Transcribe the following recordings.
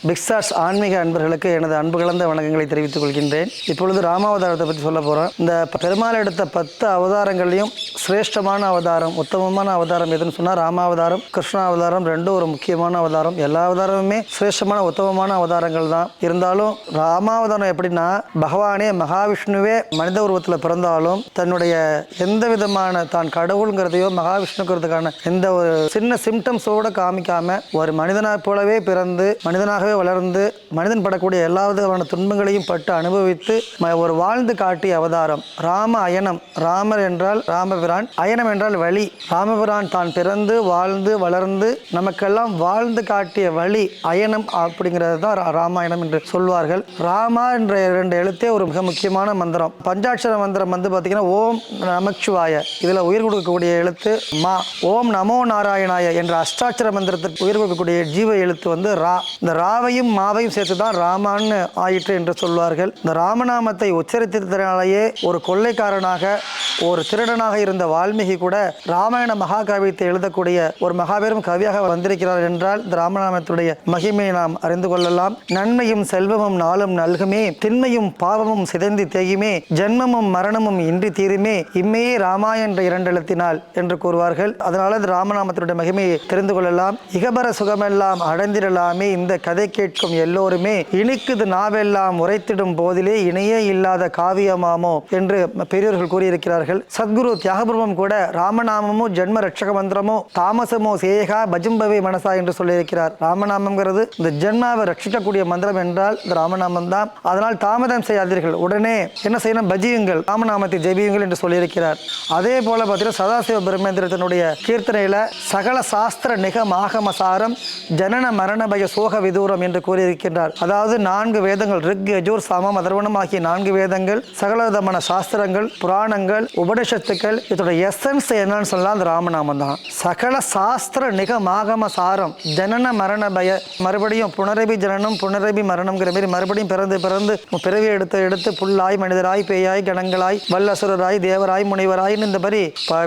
பிக்ஸார்ட்ஸ் ஆன்மீக அன்பர்களுக்கு எனது அன்பு கலந்த வணக்கங்களை தெரிவித்துக் கொள்கின்றேன். இப்பொழுது ராமாவதாரத்தை பற்றி சொல்ல போகிறோம். இந்த பெருமாள் எடுத்த 10 அவதாரங்களையும் சிரேஷ்டமான அவதாரம், உத்தமமான அவதாரம் எதுன்னு சொன்னால் ராமாவதாரம், கிருஷ்ணாவதாரம் ரெண்டும் ஒரு முக்கியமான அவதாரம். எல்லா அவதாரமுமே சிரேஷ்டமான உத்தமமான அவதாரங்கள் தான். இருந்தாலும் ராமாவதாரம் எப்படின்னா, பகவானே மகாவிஷ்ணுவே மனித உருவத்தில் பிறந்தாலும் தன்னுடைய எந்த விதமான தான் கடவுளுங்கிறதையோ மகாவிஷ்ணுங்கிறதுக்கான எந்த ஒரு சின்ன சிம்டம்ஸோடு காமிக்காம ஒரு மனிதனாக போலவே பிறந்து மனிதனாகவே வளர்ந்து மனிதன் படக்கூடிய எல்லா விதமான துன்பங்களையும் பட்டு அனுபவித்து ஒரு வாழ்ந்து காட்டிய அவதாரம் ராம அயனம். ராமர் என்றால் ராமபிரான், அயனம் என்றால் வழி. ராமபிரான் தான் பிறந்து வாழ்ந்து வளர்ந்து நமக்கெல்லாம் வாழ்ந்து காட்டிய வழி அயனம் அப்படிங்கிறது தான் ராமாயணம் என்று சொல்வார்கள். ராமா என்ற 2 எழுத்தே ஒரு மிக முக்கியமான மந்திரம். பஞ்சாட்சர மந்திரம் பார்த்தீங்கன்னா ஓம் நமச்சிவாய, இதில் உயிர் கொடுக்கக்கூடிய எழுத்து மா. ஓம் நமோ நாராயணாய என்ற அஷ்டாட்சர மந்திரத்திற்கு உயிர் கொடுக்கக்கூடிய ஜீவ எழுத்து ரா. இந்த ராவையும் மாவையும் சேர்த்து தான் ராமான்னு ஆயிற்று என்று சொல்வார்கள். இந்த ராமநாமத்தை உச்சரித்ததினாலேயே ஒரு கொள்ளைக்காரனாக ஒரு திருடனாக இருந்த வால்மீகி கூட ராமாயண மகாகாவியத்தை எழுதக்கூடிய ஒரு மகாபெரும் கவியாக வந்திருக்கிறார் என்றால் இந்த ராமநாமத்துடைய மகிமையை நாம் அறிந்து கொள்ளலாம். நன்மையும் செல்வமும் நாளும் நல்குமே, திண்மையும் பாவமும் சிதைந்து தேயுமே, ஜென்மமும் மரணமும் இன்றி தீருமே, இம்மையே ராமா என்ற 2 எழுத்தினால் என்று கூறுவார்கள். அதனால இந்த ராமநாமத்தினுடைய மகிமையை தெரிந்து கொள்ளலாம். இகபர சுகமெல்லாம் அடைந்திடலாமே, இந்த கதை கேட்கும் எல்லோருமே, இனிக்குது நாவெல்லாம் உரைத்திடும் போதிலே இணையே இல்லாத காவியமாமோ என்று பெரியவர்கள் கூறியிருக்கிறார்கள். சத்குரு தியாகபுரமும் கூட ராமநாமமோ ஜென்ம ரட்சக மந்திரமோ தாமசமோ சேகா பஜும்பவே மனசா என்று சொல்லியிருக்கிறார். ராமநாமங்கிறது இந்த ஜென்மாவை ரட்சிக்கக்கூடிய மந்திரம் என்றால் இந்த ராமநாமம் தான். அதனால் தாமதம் செய்யாதீர்கள், உடனே என்ன செய்யணும், பஜியுங்கள், ராமநாமத்தை ஜெபியுங்கள் என்று சொல்லியிருக்கிறார். அதே போல பார்த்தீங்கன்னா சதாசிவ பிரம்மேந்திரத்தினுடைய கீர்த்தனையில சகல சாஸ்திர நிகம் ஆகமசாரம் ஜனன மரண பய சோக விதூரம் என்று கூறியிருக்கின்றார். அதாவது 4 வேதங்கள், ரிக் யஜுர் சாமம் அதர்வணம் ஆகிய 4 வேதங்கள், சகல விதமான சாஸ்திரங்கள், புராணங்கள், உபனிஷத்துக்கள், இதோட எசன்ஸ் என்னன்னு சொல்லலாம் அந்த ராமநாமம் தான். சகல சாஸ்திர நிகம் ஆகம சாரம் ஜனன மரண பய, மறுபடியும் புனரபி ஜனனம் புனரபி மரணம்ங்கிற மாதிரி மறுபடியும் பிறந்து பிறந்து பிறவி எடுத்து புல்லாய் மனிதராய் பேயாய் கணங்களாய் வல்லசுரராய் தேவராய் முனிவராய் இந்த மாதிரி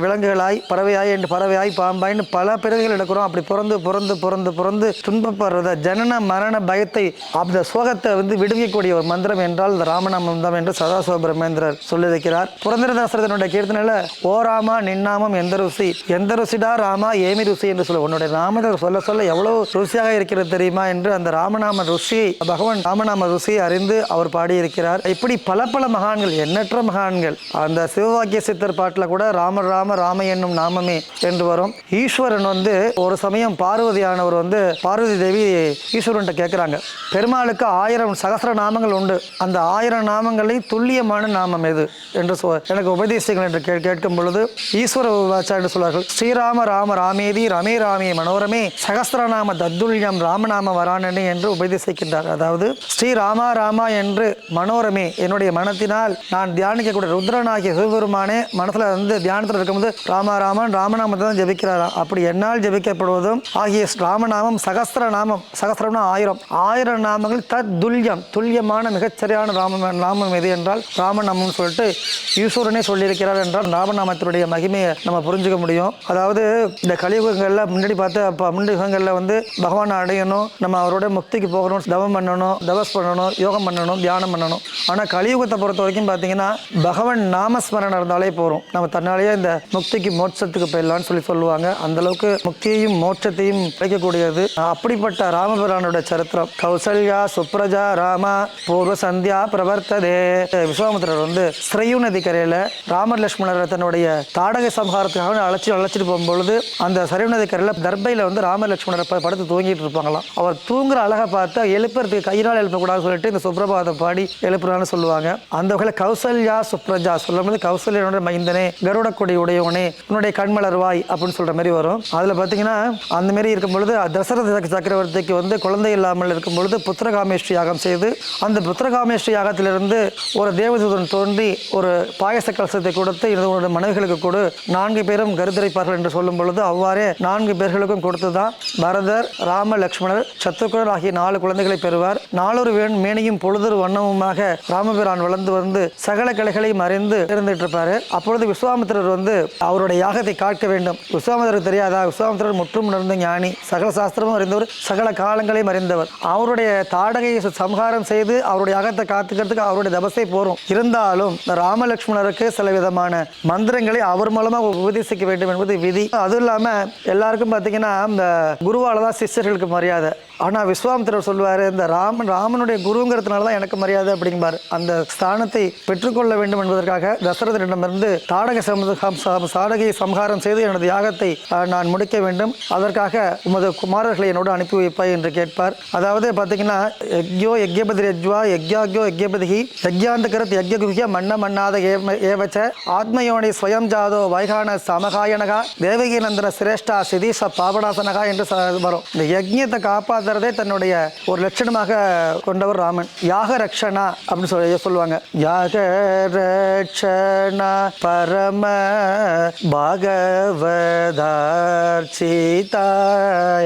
விலங்குகளாய் பறவையாய் என்று பறவையாய் பாம்பாய்னு பல பிறவிகள் எடுக்கிறோம். அப்படி பிறந்து பிறந்து பிறந்து பிறந்து துன்பப்படுறத ஜனன மரண பயத்தை அந்த சோகத்தை விடுவிக்கக்கூடிய ஒரு மந்திரம் என்றால் இந்த ராமநாமம் தான் என்று சதாசிவ பிரம்மேந்திரர் சொல்லியிருக்கிறார். புரந்தரதாசரனுடைய கீர்த்தனையில ஓ ராமா நின்னாமம் எந்த ருசிடா ராமா ஏமி ருசி என்று சொல்ல, உன்னுடைய நாமத்தை சொல்ல சொல்ல எவ்வளவு ருசியாக இருக்கிறது தெரியுமா என்று அந்த ராமநாம ருசி பகவான் ராமநாம ருசியை அறிந்து அவர் பாடியிருக்கிறார். இப்படி பல பல மகான்கள், எண்ணற்ற மகான்கள். அந்த சிவவாக்கிய சித்தர் பாட்டில் கூட ராம ராம ராம என்னும் நாமமே என்று வரும். ஈஸ்வரன் ஒரு சமயம் பார்வதியானவர் பார்வதி தேவி ஈஸ்வரன் கேட்கிறாங்க, பெருமாளுக்கு 1000 சகஸ்ர நாமங்கள் உண்டு, அந்த 1000 நாமங்களையும் துல்லியமான நாமம் எது என்று எனக்கு உபதேசிகள் என்று கேட்கும் பொழுது ஈஸ்வர என்று சொல்வார்கள், ஸ்ரீராம ராம ராமேதி ரமே ராமே மனோரமே சகஸ்ரநாம தத்துல்யம் ராமநாம வராணனே என்று உபதேசிக்கின்றார். அதாவது ஸ்ரீராமா ராமா என்று மனோரமே, என்னுடைய மனத்தினால் நான் தியானிக்கக்கூடிய ருத்ரனாகிய சிவபெருமானே மனசுல தியானத்தில் இருக்கும்போது ராமா ராமன் ராமநாமத்தை தான் ஜபிக்கிறாராம். அப்படி என்னால் ஜபிக்கப்படுவதும் ஆகிய ராமநாமம் சகஸ்ரநாமம், சகஸ்ரம்னா 1000 நாமங்கள் தத்துல்யம் துல்லியமான மிகச்சரியான நாமம் எது என்றால் ராமநாமம் சொல்லிட்டு ஈஸ்வரனே சொல்லியிருக்கிறார் என்றால் ராமநாமத்தினுடைய மகிமையை நம்ம புரிஞ்சுக்க முடியும். அதாவது இந்த கலியுகங்களில் முன்னாடி பார்த்து முன்னாடி யுகங்களில் பகவானை அடையணும், நம்ம அவரோட முக்திக்கு போகணும், தவம் பண்ணணும், தபஸ் பண்ணணும், யோகம் பண்ணணும், தியானம் பண்ணணும். ஆனால் கலியுகத்தை பொறுத்த வரைக்கும் பார்த்தீங்கன்னா பகவான் நாமஸ்மரணம் இருந்தாலே போகிறோம், நம்ம தன்னாலேயே இந்த முக்திக்கு மோட்சத்துக்கு போயிடலான்னு சொல்லுவாங்க. அந்த அளவுக்கு முக்தியையும் மோட்சத்தையும் கிடைக்கக்கூடியது. அப்படிப்பட்ட ராமபிரானுடைய சரித்திரம். கௌசல்யா சுப்ரஜா ராமா பூர்வ சந்தியா பிரவர்த்ததே. விஸ்வாமித்திரர் ஸ்ரீயு நதி கரையில ராமர் லட்சுமணர் தன்னுடைய தாடக சம்ஹாரத்துக்காக அழைச்சிட்டு போகும்பொழுது அந்த சரயு நதி கரையில தர்பையில ராமர் லட்சுமணர் படுத்து தூங்கிட்டு இருப்பாங்களாம். அவர் தூங்குற அழகை பார்த்து எழுப்புறதுக்கு கையினால் எழுப்பக்கூடாதுன்னு சொல்லிட்டு இந்த சுப்ரபாதம் பாடி எழுப்புறான்னு சொல்லுவாங்க. அந்த வகையில் கௌசல்யா சுப்ரஜா சொல்லும்போது கௌசல்யனுடைய மைந்தனே கருட கொடி உடையவனே உன்னுடைய கண்மலர்வாய் அப்படின்னு சொல்ற மாதிரி வரும். அதுல பாத்தீங்கன்னா அந்த மாதிரி இருக்கும் பொழுது தசரத சக்கரவர்த்திக்கு குழந்தை இல்லாமல் இருக்கும் பொழுது புத்திரகாமேஸ்வரி யாகம் செய்து அந்த புத்திரகாமேஸ்வரி யாகத்திலிருந்து ஒரு தேவதூதன் தோன்றி ஒரு பாயச கலசத்தை கொடுத்து இதனுடைய மனைவிகளுக்கு கொடு, 4 பேரும் கருத்தரிப்பார்கள் என்று சொல்லும் பொழுது அவ்வாறே 4 பேர்களுக்கும் கொடுத்துதான் பரதர் ராம லட்சுமணர் சத்ருகன் ஆகிய 4 குழந்தைகளை பெறுவார். 4 மேனியும் பொழுதொரு வண்ணமுமாக ராமபிரான் வளர்ந்து சகல கலைகளையும் அறிந்து இருந்துட்டு இருப்பாரு. அப்பொழுது விஸ்வாமித்திரர் அவருடைய யாகத்தை காக்க வேண்டும். விஸ்வாமித்திரருக்கு தெரியாதா? விஸ்வாமித்திரர் முற்றும் உணர்ந்த ஞானி, சகல சாஸ்திரமும் அறிந்தவர், சகல காலங்களையும் அறிந்த அறிந்தவர். அவருடைய தாடகையை சம்ஹாரம் செய்து அவருடைய அகத்தை காத்துக்கிறதுக்கு அவருடைய தபசை போரும். இருந்தாலும் இந்த ராமலட்சுமணருக்கு சில விதமான மந்திரங்களை அவர் மூலமாக உபதேசிக்க வேண்டும் என்பது விதி. அதுவும் இல்லாமல் எல்லாருக்கும் பார்த்தீங்கன்னா இந்த குருவால தான் சிஷ்யர்களுக்கு மரியாதை. ஆனால் விஸ்வாமித்திரர் சொல்லுவார், இந்த ராமனுடைய குருங்கிறதுனால தான் எனக்கு மரியாதை அப்படிங்பார். அந்த ஸ்தானத்தை பெற்றுக்கொள்ள வேண்டும் என்பதற்காக தசரதனிடமிருந்து தாடகையை சம்ஹாரம் செய்து எனது யாகத்தை நான் முடிக்க வேண்டும், அதற்காக உமது குமாரர்களை என்னோடு அனுப்பி வைப்பாய் என்று கேட்பார். அதாவது பார்த்தீங்கன்னா யக்யோ யக்யபதி யஜ்வா யக்யாக்யோ யக்யபதி யக்யாந்தகரத் யக்யகுஹ்ய மன்ன மன்னாத ஏவச்ச ஆத்மயோனி ஸ்வயம் ஜாதோ வைகான சமகாயனகா தேவகி நந்தன சிரேஷ்டா சிதீஷ பாபடாசனகா என்று வரும். இந்த யக்ஞத்தை காப்பாற்ற தன்னுடைய ஒரு லட்சணமாக கொண்டவர் ராமன். யாக ரக்ஷனா அப்படின்னு சொல்லுவாங்க. யாக ரக்ஷனா பரம பாகவதார்ச்சிதா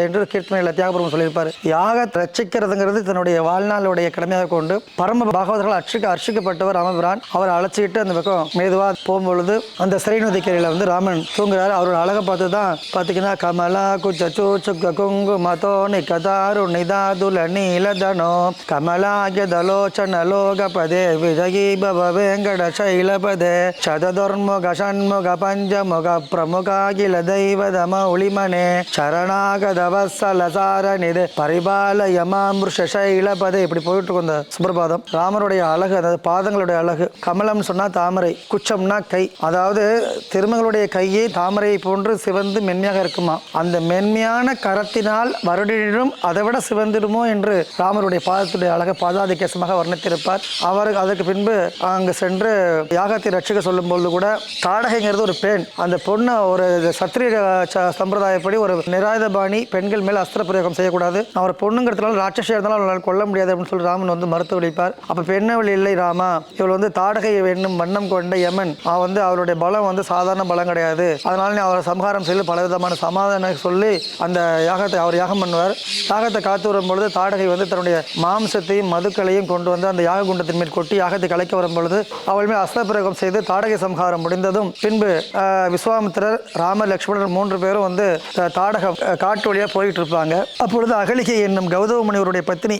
என்று கீர்த்தனையில தியாகபுரம் சொல்லியிருப்பாரு. யாக ரட்சிக்கிறதுங்கிறது தன்னுடைய வாழ்நாளுடைய கடமையாக கொண்டு பரம பாகவதர்கள் அர்ச்சிக்கப்பட்டவர் ராமபிரான். அவரை அழைச்சிக்கிட்டு அந்த பக்கம் மெதுவா போகும்பொழுது அந்த சிறைநதிக்கரையில ராமன் தூங்குறாரு. அவரோட அழகை பார்த்து தான் பார்த்தீங்கன்னா கமலா குச்சோ சுக்க குங்கு மதோ நிகதா நிதாதுல நீலதனோ கமலாகியதலோச்சன லோகபதே விஜயீ பவ வெங்கட சைலபதே சததுர்முக ஷண்முக பஞ்சமுக பிரமுகாகில தெய்வத மௌலிமனே சரணாகதவசல சாரநிதே பரிபாலய மாமிருஷ சைலபதே. இப்படி போயிட்டு இருக்கும் இந்த சுப்பிரபாதம். ராமருடைய அழகு, அதாவது பாதங்களுடைய அழகு. கமலம் சொன்னா தாமரை, குச்சம்னா கை. அதாவது திருமகளுடைய கையை தாமரை போன்று சிவந்து மென்மையாக இருக்குமா. அந்த மென்மையான கரத்தினால் வருடினும் அதை விட சிவந்திடுமோ என்று ராமருடைய பாதத்துடைய அழகை பாதாதிகேசமாக வர்ணித்திருப்பார். அவர் அதற்கு பின்பு அங்கு சென்று யாகத்தை ரட்சிக்க சொல்லும் பொழுது கூட தாடகைங்கிறது ஒரு பெண். அந்த பொண்ணை ஒரு சத்திரிய சம்பிரதாயப்படி ஒரு நிராயுதபாணி, பெண்கள் மேல் அஸ்திர பிரயோகம் செய்யக்கூடாது, அவர் பொண்ணுங்கிறதுனால ராட்சசியா இருந்தாலும் அவளால் கொல்ல முடியாது அப்படின்னு சொல்லி ராமன் மறுத்து விழிப்பார். அப்ப பெண்ணவள் இல்லை ராமா, இவள் தாடகை என்னும் வண்ணம் கொண்ட யமன், அவருடைய பலம் சாதாரண பலம் கிடையாது, அதனால நீ அவரை சம்ஹாரம் செய்து பலவிதமான சமாதானம் சொல்லி அந்த யாகத்தை அவர் யாகம் பண்ணுவார். யாகத்தை காத்து வரும்பொழுது தாடகை தன்னுடைய மாம்சத்தையும் மதுக்களையும் கொண்டு அந்த யாக குண்டத்தின் மேல் கொட்டி யாகத்தை கலைக்க வரும்பொழுது அவள் மேல் அஸ்திர பிரயோகம் செய்து தாடகை சம்ஹாரம் முடிந்ததும் பின்பு விஸ்வாமித்திரர் ராம லட்சுமணர் 3 பேரும் தாடக காட்டு வழியா போயிட்டு இருப்பாங்க. அப்பொழுது அகலிகை என்னும் கௌதம முனிவருடைய பத்தினி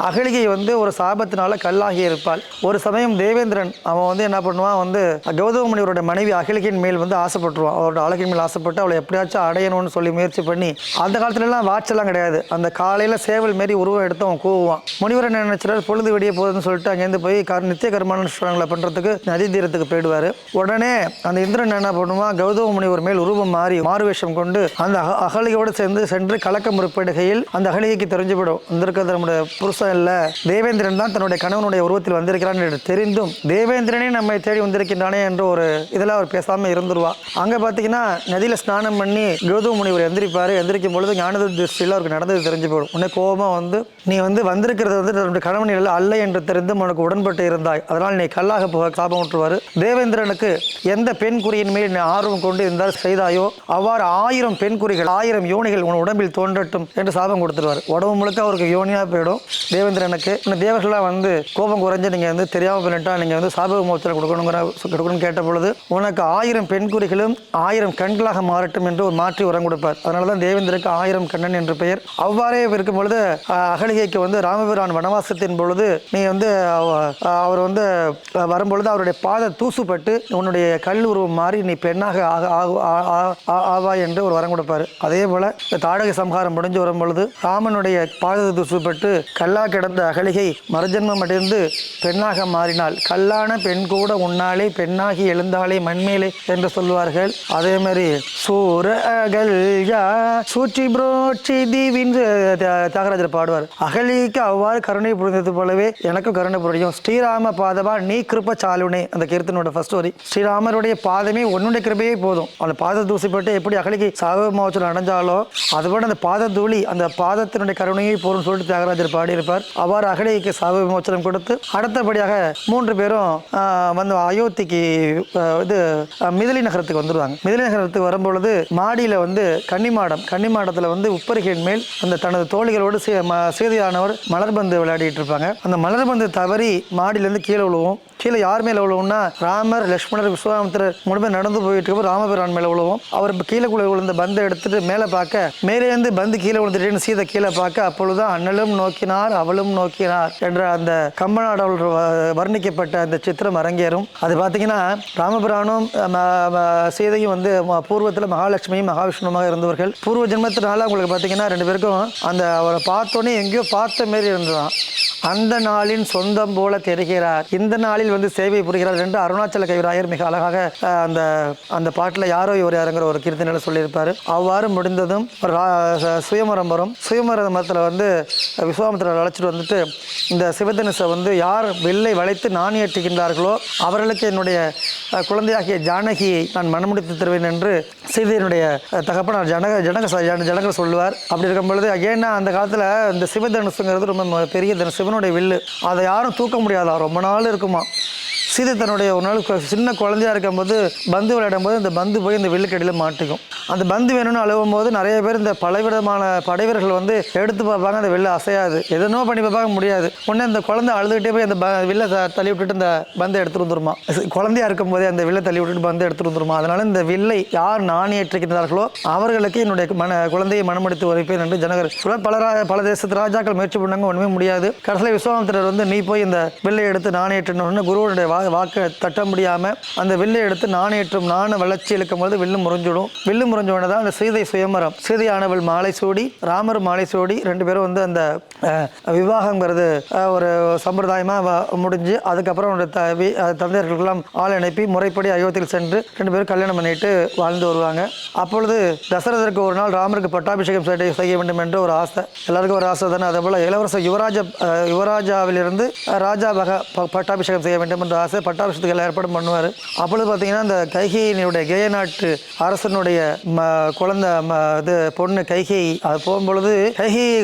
அகலிகை ஒரு சாபத்தினால கல்லாகி இருப்பாள். ஒரு சமயம் தேவேந்திரன் அவன் என்ன பண்ணுவான், கௌதம முனிவருடைய மனைவி அகலிகையின் மேல் ஆசைப்பட்டுருவான். அவரோட அழகின் மேல் ஆசைப்பட்டு அவளை எப்படியாச்சும் அடையணும்னு சொல்லி முயற்சி பண்ணி, அந்த காலத்துல எல்லாம் வாட்செல்லாம் கிடையாது, அந்த காலையில சேவல் மாரி உருவம் எடுத்து அவன் கூவுவான். முனிவர் என்ன நினைச்சாரு, பொழுது விடிய போகுதுன்னு சொல்லிட்டு அங்கேருந்து போய் நித்திய கர்மானுஷ்டானங்களை பண்றதுக்கு நதி தீரத்துக்கு போயிடுவாரு. உடனே அந்த இந்திரன் என்ன பண்ணுவான், கௌதம முனிவர் மேல் உருவம் மாறி மாறுவேஷம் கொண்டு அந்த அகலிகையோடு சேர்ந்து சென்று கலக்க முற்படுகையில் அந்த அகலிகைக்கு தெரிஞ்சுவிடும், வந்திருக்கிறது நம்முடைய புருஷன் இல்ல, தேவேந்திரன் தான் தன்னுடைய கணவனுடைய உருவத்தில் வந்திருக்கிறான் என்று தெரிந்தும் தேவேந்திரனே நம்மை தேடி வந்திருக்கின்றானே என்று ஒரு இதெல்லாம் அவர் பேசாம இருந்துருவா. அங்க பாத்தீங்கன்னா நதியில ஸ்நானம் பண்ணி கௌதம முனிவர் எந்திரிப்பாரு. எந்திரிக்கும் பொழுது ஞானத திருஷ்டியில் அவருக்கு நடந்தது தெரிஞ்சு போயிடும். உன்னை கோபமா நீ வந்திருக்கிறது நம்முடைய கணவன் அல்ல என்று தெரிந்தும் உனக்கு உடன்பட்டு இருந்தாய், அதனால் நீ கல்லாக போக சாபம் விட்டுருவாரு. தேவேந்திரனுக்கு எந்த பெண் குறியின் மேல் நீ ஆர்வம் கொண்டு இருந்தால் செய்தாயோ அவ்வாறு 1000 பெண் குறிகள் 1000 யோனிகள் உன் உடம்பில் தோன்றட்டும் என்று சாபம் கொடுத்துருவார். உடம்பு முழுக்க அவருக்கு யோனியா போயிடும் தேவேந்திரனுக்கு. தேவர்கள்லாம் கோபம் குறைஞ்சு நீங்க தெரியாம பண்ணிட்டா நீங்க சாப விமோச்சனம் கொடுக்கணும்னு கேட்ட பொழுது உனக்கு 1000 பெண் குறிகளும் 1000 கண்களாக மாறட்டும் என்று ஒரு மாற்றி உரம் கொடுப்பார். அதனாலதான் தேவேந்திரனுக்கு 1000 கண்ணன் என்று பெயர். அவ்வாறே இருக்கும் பொழுது அகலிகைக்கு ராமபிரான் வனவாசத்தின் பொழுது நீ அவர் வரும்பொழுது அவருடைய பாத தூசுப்பட்டு உன்னுடைய கல் உருவம் மாறி நீ பெண்ணாக ஆவாய் என்று ஒரு வரம் கொடுப்பாரு. அதே போல இந்த தாடகை சம்ஹாரம் முடிஞ்சு வரும்பொழுது ராமனுடைய பாத தூசுப்பட்டு கல்லா கிடந்த அகலிகை மறுஜன்மம் அடைந்து பெண்ணாக மாறினாள். கல்லான பெண் கூட உன்னாலே பெண்ணாகி எழுந்தாலே மண்மேலே என்று சொல்லுவார்கள். அதே மாதிரி சூச்சி புரோச்சி தீவின் தியாகராஜர் பாடுவார். அகலிக்கு அவ்வாறு கருணை புரிந்தது போலவே எனக்கும் கருணை புரியும். ஸ்ரீராம பாதமா நீ கிருப்ப சாலுனே அந்த கீர்த்தனோட ஃபர்ஸ்ட் வரி. ஸ்ரீராமருடைய பாதமே உன்னுடைய கிருபையே போதும். அந்த பாத தூசிப்பட்டு எப்படி அகலிக்கு சாப விமோச்சனம் அடைஞ்சாலோ அதுபோல அந்த பாத தூளி அந்த பாதத்தினுடைய கருணையை போரும் சொல்லிட்டு தியாகராஜர் பாடியிருப்பார். அவ்வாறு அகலிக்கு சாப விமோச்சனம் கொடுத்து அடுத்தபடியாக 3 பேரும் அயோத்திக்கு மிதிலி நகரத்துக்கு வந்துடுவாங்க. மிதிலி நகரத்துக்கு வரும்பொழுது மாடியில கன்னிமாடத்துல உப்பரிகையின் மேல் தனது தோழிகளோடு சீதையானவர் மலர்பந்து விளையாடிட்டு இருப்பாங்க. அந்த மலர்பந்து தவறி மாடியிலேருந்து கீழே விழுவும். கீழே யார் மேலே விழுவும்னா ராமர், லட்சுமணர், விஸ்வாமித்திரர் 3 பேர் நடந்து போயிட்டு இருக்கப்போ ராமபிரான் மேலே விழுவும். அவர் கீழே விழுந்த பந்தை எடுத்துட்டு மேலே பார்க்க, மேலேருந்து பந்து கீழே விழுந்துட்டேன்னு சீதை கீழே பார்க்க, அப்பொழுதுதான் அண்ணலும் நோக்கினார் அவளும் நோக்கினார் என்ற அந்த கம்பநாடல் வர்ணிக்கப்பட்ட அந்த சித்திரம் அரங்கேறும். அது பார்த்தீங்கன்னா ராமபிரானும் சீதையும் வந்து பூர்வத்தில் மகாலட்சுமியும் மகாவிஷ்ணுமாக இருந்தவர்கள். பூர்வ ஜென்மத்தினால உங்களுக்கு பார்த்தீங்கன்னா 2 பேருக்கும் அந்த அவரை பார்த்தோன்னே எங்கேயோ பார்த்த மாரி இருந்ததான். அந்த நாளின் சொந்தம் போல தெரிகிறார், இந்த நாளில் வந்து சேவை புரிகிறார் என்று அருணாச்சல கவிராயர் மிக அழகாக அந்த அந்த பாட்டில் யாரோ இவர் யாருங்கிற ஒரு கீர்த்தனையில் சொல்லியிருப்பார். அவ்வாறு முடிந்ததும் சுயமரம் வரும். சுயமரத்தில் வந்து விஸ்வாமித்திரர் அழைச்சிட்டு வந்துட்டு இந்த சிவதனுசை வந்து யார் வெள்ளை வளைத்து நாணேற்றுகின்றார்களோ அவர்களுக்கு என்னுடைய குழந்தையாகிய ஜானகியை நான் மனமுடித்து தருவேன் என்று சீதையினுடைய தகப்பனார் ஜனகர் சொல்லுவார். அப்படி இருக்கும் பொழுது ஏன்னா அந்த காலத்தில் இந்த சிவதனுசுங்கிறது ரொம்ப பெரிய தனுசு, சிவனுடைய வில்லு. அதை யாரும் தூக்க முடியாதா, ரொம்ப நாள் இருக்குமா. சீதை தன்னுடைய ஒரு நாள் சின்ன குழந்தையாக இருக்கும்போது பந்து விளையாடும் போது இந்த பந்து போய் இந்த வில்லுக்கடியில் மாட்டிக்கும். அந்த பந்து வேணும்னு அழுவும் போது நிறைய பேர் இந்த பலவிதமான படைவர்கள் வந்து எடுத்து பார்ப்பாங்க, அந்த வில்லை அசையாது, எதனோ பண்ணி பார்ப்பாங்க, முடியாது. உடனே அந்த குழந்தை அழுதுகிட்டே போய் அந்த வில்லை தள்ளி விட்டுட்டு இந்த பந்தை எடுத்துட்டு வந்துருமா. குழந்தையா இருக்கும் போதே அந்த வில்லை தள்ளி விட்டுட்டு பந்தை எடுத்துட்டு வந்துருமா. அதனால இந்த வில்லை யார் நாணேற்றுகின்றார்களோ அவர்களுக்கு என்னுடைய குழந்தையை மனமடித்து வைப்பேன் என்று ஜனகர் பல தேசத்து ராஜாக்கள் முயற்சி பண்ணாங்க, ஒன்றுமே முடியாது. கடைசியில் விஸ்வாமித்திரர் வந்து நீ போய் இந்த வில்லை எடுத்து நாணேற்றணும்னு குருவனுடைய வாக்கை தட்ட முடியாமல் அந்த வில்லை எடுத்து நாணேற்றும் நாண வளர்ச்சி இழுக்கும் போது வில்லு முறிஞ்சிடும். வில்லு முறிஞ்சோடனே தான் அந்த சீதை சுயமரம், சீதையானவள் மாலை சூடி ராமர் மாலை சூடி 2 பேரும் வந்து அந்த விவாகங்கிறது ஒரு சம்பிரதாயமாக முடிஞ்சு அதுக்கப்புறம் தந்தையர்களுக்கெல்லாம் ஆள் அனுப்பி முறைப்படி அயோத்தியில் சென்று 2 பேரும் கல்யாணம் பண்ணிட்டு வாழ்ந்து வருவாங்க. அப்பொழுது தசரதற்கு ஒரு நாள் ராமருக்கு பட்டாபிஷேகம் செய்ய வேண்டும் என்று ஒரு ஆசை, எல்லாருக்கும் ஒரு ஆசை தானே. அதே போல் இளவரசர் யுவராஜாவிலிருந்து ராஜாவாக பட்டாபிஷேகம் செய்ய வேண்டும் என்ற ஆசை. பட்டாபிஷேகத்துக்கு ஏற்பாடு பண்ணுவார். அப்பொழுது பார்த்தீங்கன்னா இந்த கைகேயினுடைய கேய நாட்டு அரசனுடைய குழந்தை இது பொண்ணு கைகேயி, அது போகும்பொழுது கைகேயி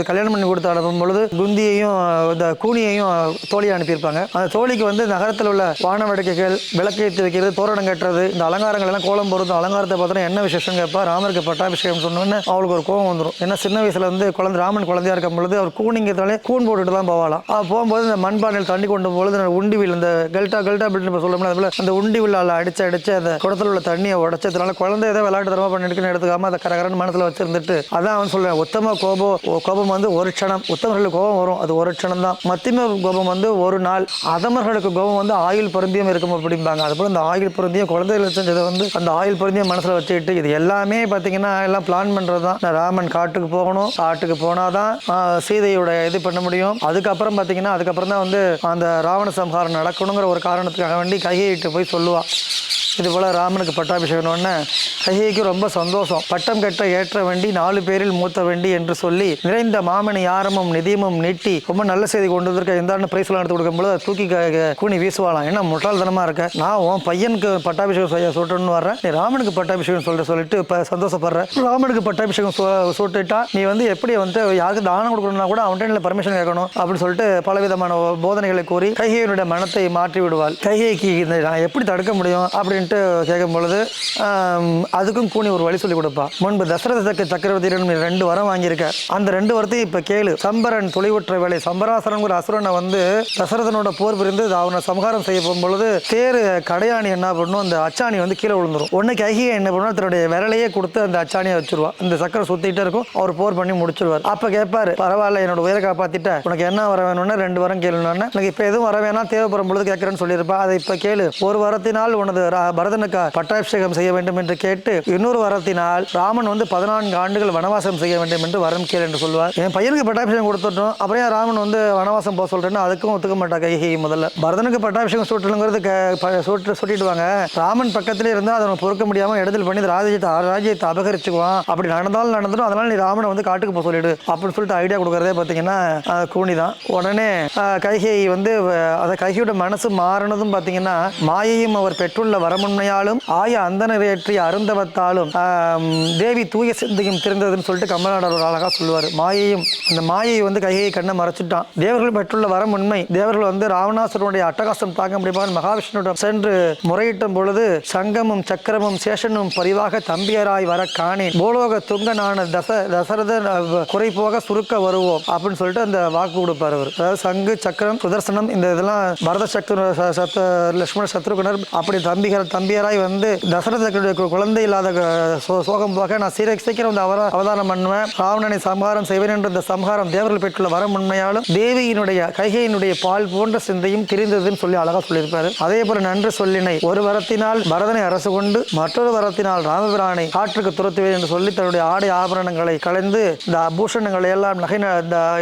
கல்யாணம் பண்ணி கொடுத்து அனுப்பும் பொழுது குந்தியையும் இந்த கூனியையும் தோழியை அனுப்பியிருப்பாங்க. அந்த தோழிக்கு வந்து நகரத்தில் உள்ள வான வேடிக்கைகள், விளக்கு ஏற்றி வைக்கிறது, தோரணம் கட்டுறது, இந்த அலங்காரங்கள் எல்லாம் கோலம் போகிறது, அலங்காரத்தை பார்த்தோன்னா என்ன விசேஷம் கேட்பா. ராமருக்கு பட்டாபிஷேகம் சொன்னோன்னு அவளுக்கு ஒரு கோபம் வந்துடும். ஏன்னா சின்ன வயசுல வந்து ராமன் குழந்தையா இருக்கும் பொழுது அவர் கூனிங்கிறதாலே கூன் போட்டுட்டு தான் போவாளாம். போகும்போது இந்த மண்பானையில் தண்ணி கொண்டு பொழுது உண்டிவில் இந்த கல்டா அப்படின்னு சொல்லணும், அதுபோல அந்த உண்டி வில்லால் அடிச்சு அந்த குடத்தில் உள்ள தண்ணியை உடைச்சதுனால குழந்தை ஏதோ விளையாட்டு தரமா பண்ணிட்டுன்னு எடுத்துக்காம அதை கரகரன் மனசில் வச்சிருந்துட்டு அதான் அவன் சொல்லுவேன், உத்தம கோபம் வந்து ஒரு க்ஷணம், உத்தமர்களுக்கு கோபம் வரும், அது ஒரு க்ஷணம் தான். மத்தியம கோபம் வந்து ஒரு நாள், அதமர்களுக்கு கோபம் வந்து ஆயுள் பொருந்தியம் இருக்கும் அப்படிம்பாங்க. அதுபோல் இந்த ஆயுள் பொருந்தியம் குழந்தைகள் செஞ்சதை வந்து அந்த ஆயுள் பொருந்தியம் மனசில் வச்சுக்கிட்டு இது எல்லாமே பார்த்தீங்கன்னா எல்லாம் பிளான் பண்ணுறது தான். ராமன் காட்டுக்கு போகணும், காட்டுக்கு போனாதான் சீதையோட இது பண்ண முடியும். அதுக்கப்புறம் பார்த்தீங்கன்னா அதுக்கப்புறம் தான் வந்து அந்த ராவண சம்ஹாரம் நடக்கணுங்கிற ஒரு காரணத்துக்காக வேண்டி கைகையிட்டு போய் சொல்லுவாள். இது போல் ராமனுக்கு பட்டாபிஷேகம்னு கைகைக்கு ரொம்ப சந்தோஷம். பட்டம் கட்ட ஏற்ற வேண்டி 4 பேரில் மூத்த வேண்டி என்று சொல்லி நிறைந்த மாமணி யாரமும் நிதியமும் நீட்டி ரொம்ப நல்ல செய்தி கொண்டு வந்திருக்க எந்த பிரைஸ்லாம் எடுத்து கொடுக்கும்போது தூக்கி கூனி வீசுவாளாம். ஏன்னா முட்டாள்தனமாக இருக்க, நான் உன் பையனுக்கு பட்டாபிஷேகம் செய்ய சொல்லிட்டுன்னு வர்றேன், நீ ராமனுக்கு பட்டாபிஷேகம் சொல்லிட்டு இப்போ சந்தோஷப்படுற. ராமனுக்கு பட்டாபிஷேகம் சொல்லிட்டா நீ வந்து எப்படி வந்து யாருக்கு தானம் கொடுக்கணும்னா கூட அவன்கிட்ட பர்மிஷன் கேட்கணும் அப்படின்னு சொல்லிட்டு பலவிதமான போதனைகளை கூறி கைகையினுடைய மனத்தை மாற்றி விடுவாள். கைகைக்கு நான் எப்படி தடுக்க முடியும் அப்படின்ட்டு கேட்கும் பொழுது அதுக்கும் கூனி ஒரு வழி சொல்லி கொடுப்பா. முன்பு தசரத சக்கரவர்த்தியிடம் 2 வரம் வாங்கியிருக்க, அந்த 2 வரத்தையும் இப்ப கேளு. சம்பரன் தொலைவுற்ற வேலை, சம்பராசரன் அசுரனை வந்து தசரதனோட போர் புரிந்து அவனை சம்ஹாரம் செய்ய போகும்பொழுது தேரு கடையாணி என்ன பண்ணும், அந்த அச்சாணி வந்து கீழே விழுந்துரும். உடனே கைகையை என்ன பண்ணுவோம், தன்னுடைய விரலையே கொடுத்து அந்த அச்சாணியை வச்சிருவா. இந்த சக்கரம் சுத்திட்டே இருக்கும், அவர் போர் பண்ணி முடிச்சிருவார். அப்ப கேட்பாரு, பரவாயில்ல என்னோட உயிரை காப்பாத்திட்ட, உனக்கு என்ன வர வேணும்னா 2 வரம் கேளுன்னு. எனக்கு இப்ப எதுவும் வர வேணாம், தேவைப்படும் பொழுது கேட்கறேன்னு சொல்லியிருப்பா. அதை இப்ப கேளு. ஒரு வரத்தினால் உனது பரதனுக்கு பட்டாபிஷேகம் செய்ய வேண்டும் என்று கேட்டு, இன்னொரு வரத்தினால் ராமன் வந்து 14 ஆண்டுகள் வனவாசம் செய்ய வேண்டும் என்று வரம் கேள் என்று சொல்வார். என் பையனுக்கு பட்டாபிஷேகம் கொடுத்துட்டோம், அப்புறம் ராமன் வந்து வனவாசம் போக சொல்றேன்னு அதுக்கும் ஒத்துக்க மாட்டா கைகை. முதல்ல பரதனுக்கு பட்டாபிஷேகம் சுட்டிடுவாங்க. ராமன் பக்கத்திலே இருந்தால் அதை பொறுக்க முடியாம இடத்தில் பண்ணி ராஜ்யத்தை அபகரிச்சுக்குவான், அப்படி நடந்தாலும் நடந்துடும், அதனால நீ ராமனை வந்து காட்டுக்கு போக சொல்லிடு அப்படின்னு சொல்லிட்டு ஐடியா கொடுக்கறதே பார்த்தீங்கன்னா கூனி தான். உடனே கைகை வந்து அதை கைகையோட மனசு மாறினதும் பார்த்தீங்கன்னா மாயையும் அவர் பெற்றுள்ள வரம் வரமுன்மையாலும் ஆய அந்தனரேற்றிய அருந்தவத்தாலும் தேவி தூய சிந்தையும் தெரிந்ததுன்னு சொல்லிட்டு கம்பநாடர் ஒரு அழகா சொல்லுவார். மாயையும் அந்த மாயை வந்து கையை கண்ணை மறைச்சிட்டான். தேவர்கள் பெற்றுள்ள வரம் உண்மை. தேவர்கள் வந்து ராவணாசுரனுடைய அட்டகாசம் தாங்க முடியுமாறு மகாவிஷ்ணுவிடம் சென்று முறையிட்டும் பொழுது சங்கமும் சக்கரமும் சேஷனும் பரிவாக தம்பியராய் வர காணேன் போலோக துங்கனான தசரத குறை போக சுருக்க வருவோம் அப்படின்னு சொல்லிட்டு அந்த வாக்கு கொடுப்பார் அவர். அதாவது சங்கு சக்கரம் சுதர்சனம் இந்த இதெல்லாம் பரத லட்சுமண சத்ருகுணர் அப்படி தம்பியராய் வந்து தசரத குழந்தை இல்லாத சோகம் போக நான் சீக்கிரம் வந்து அவதாரம் பண்ணுவேன், ராவணனை சம்ஹாரம் செய்வேன் என்ற இந்த சம்ஹாரம் தேவர்கள் பெற்றுள்ள வரம் உண்மையாலும் தேவியினுடைய கைகையினுடைய பால் போன்ற சிந்தையும் தெரிந்ததுன்னு சொல்லி அழகா சொல்லியிருப்பாரு. அதே போல நன்று சொல்லினை ஒரு வரத்தினால் பரதனை அரசு கொண்டு மற்றொரு வரத்தினால் ராமபிரானை காற்றுக்கு துரத்துவேன் என்று சொல்லி தன்னுடைய ஆடை ஆபரணங்களை கலைந்து இந்த ஆபூஷணங்களை எல்லாம் நகை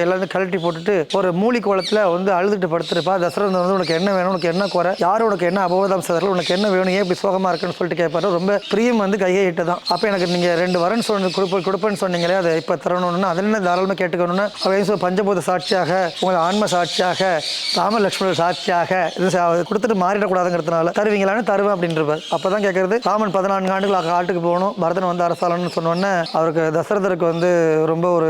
எல்லாரும் கழட்டி போட்டுட்டு ஒரு மூலி கோலத்துல வந்து அழுதுட்டு படுத்திருப்பா. தசரதன் வந்து உனக்கு என்ன வேணும், உனக்கு என்ன குறை, யாரும் உனக்கு என்ன அபோதம் செய்தார்கள், உனக்கு என்ன வேணும், ஏன் இப்படி சோகமா இருக்குன்னு சொல்லிட்டு கேட்பாரு. ரொம்ப பிரியம் வந்து கையிட்டு தான். அப்ப எனக்கு நீங்க 2 வரன் கொடுப்பேன்னு சொன்னீங்களே அதை இப்ப தரணும்னு அதில் என்ன தாராளமா கேட்டுக்கணும்னு அவன் பஞ்சபூத சாட்சியாக உங்களை ஆன்ம சாட்சியாக ராம லட்சுமணர் சாட்சியாக கொடுத்துட்டு மாறிடக்கூடாதுங்கிறதுனால தருவீங்களான்னு தருவேன் அப்படின்றவர். அப்பதான் கேட்கறது ராமன் 14 ஆண்டுகள் காட்டுக்கு போகணும், பரதன் வந்து அரசாளன்னு சொன்னோன்னே அவருக்கு தசரதருக்கு வந்து ரொம்ப ஒரு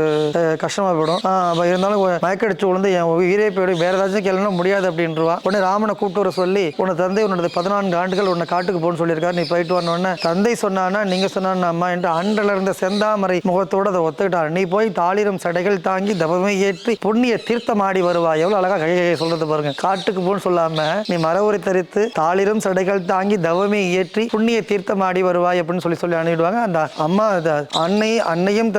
கஷ்டமா போயிடும். இருந்தாலும் மயக்கடிச்சு விழுந்து என் உயிரே போயிடும், வேற ஏதாச்சும் கேள்வி முடியாது அப்படின்றவா. உடனே ராமனை கூப்பிட்டு வர சொல்லி உன்னை தந்தை உன்னோட 14 ஆண்டுகள் உன்னை காட்டுக்கு போகணும்னு சொல்லியிருக்காரு, நீ போயிட்டு வரணும்னு தந்தை சொன்னானா நீங்க சொன்னா அம்மா என்று அன்றல இருந்த செந்தாமரை முகத்தோடு அதை ஒத்துக்கிட்டார். நீ போய் தாளிரம் சடைகள் தாங்கி தவமை ஏற்றி புண்ணிய தீர்த்தம் ஆடி வருவா. எவ்வளவு அழகா கையை சொல்றது பாருங்க. காட்டுக்கு போன்னு சொல்லாம நீ மரவுரை தரித்து தாளிரம் சடைகள் தாங்கி தவமை ஏற்றி புண்ணிய தீர்த்தம் ஆடி வருவாய் அப்படின்னு சொல்லி அணுகிடுவாங்க. அந்த அம்மா அன்னையும்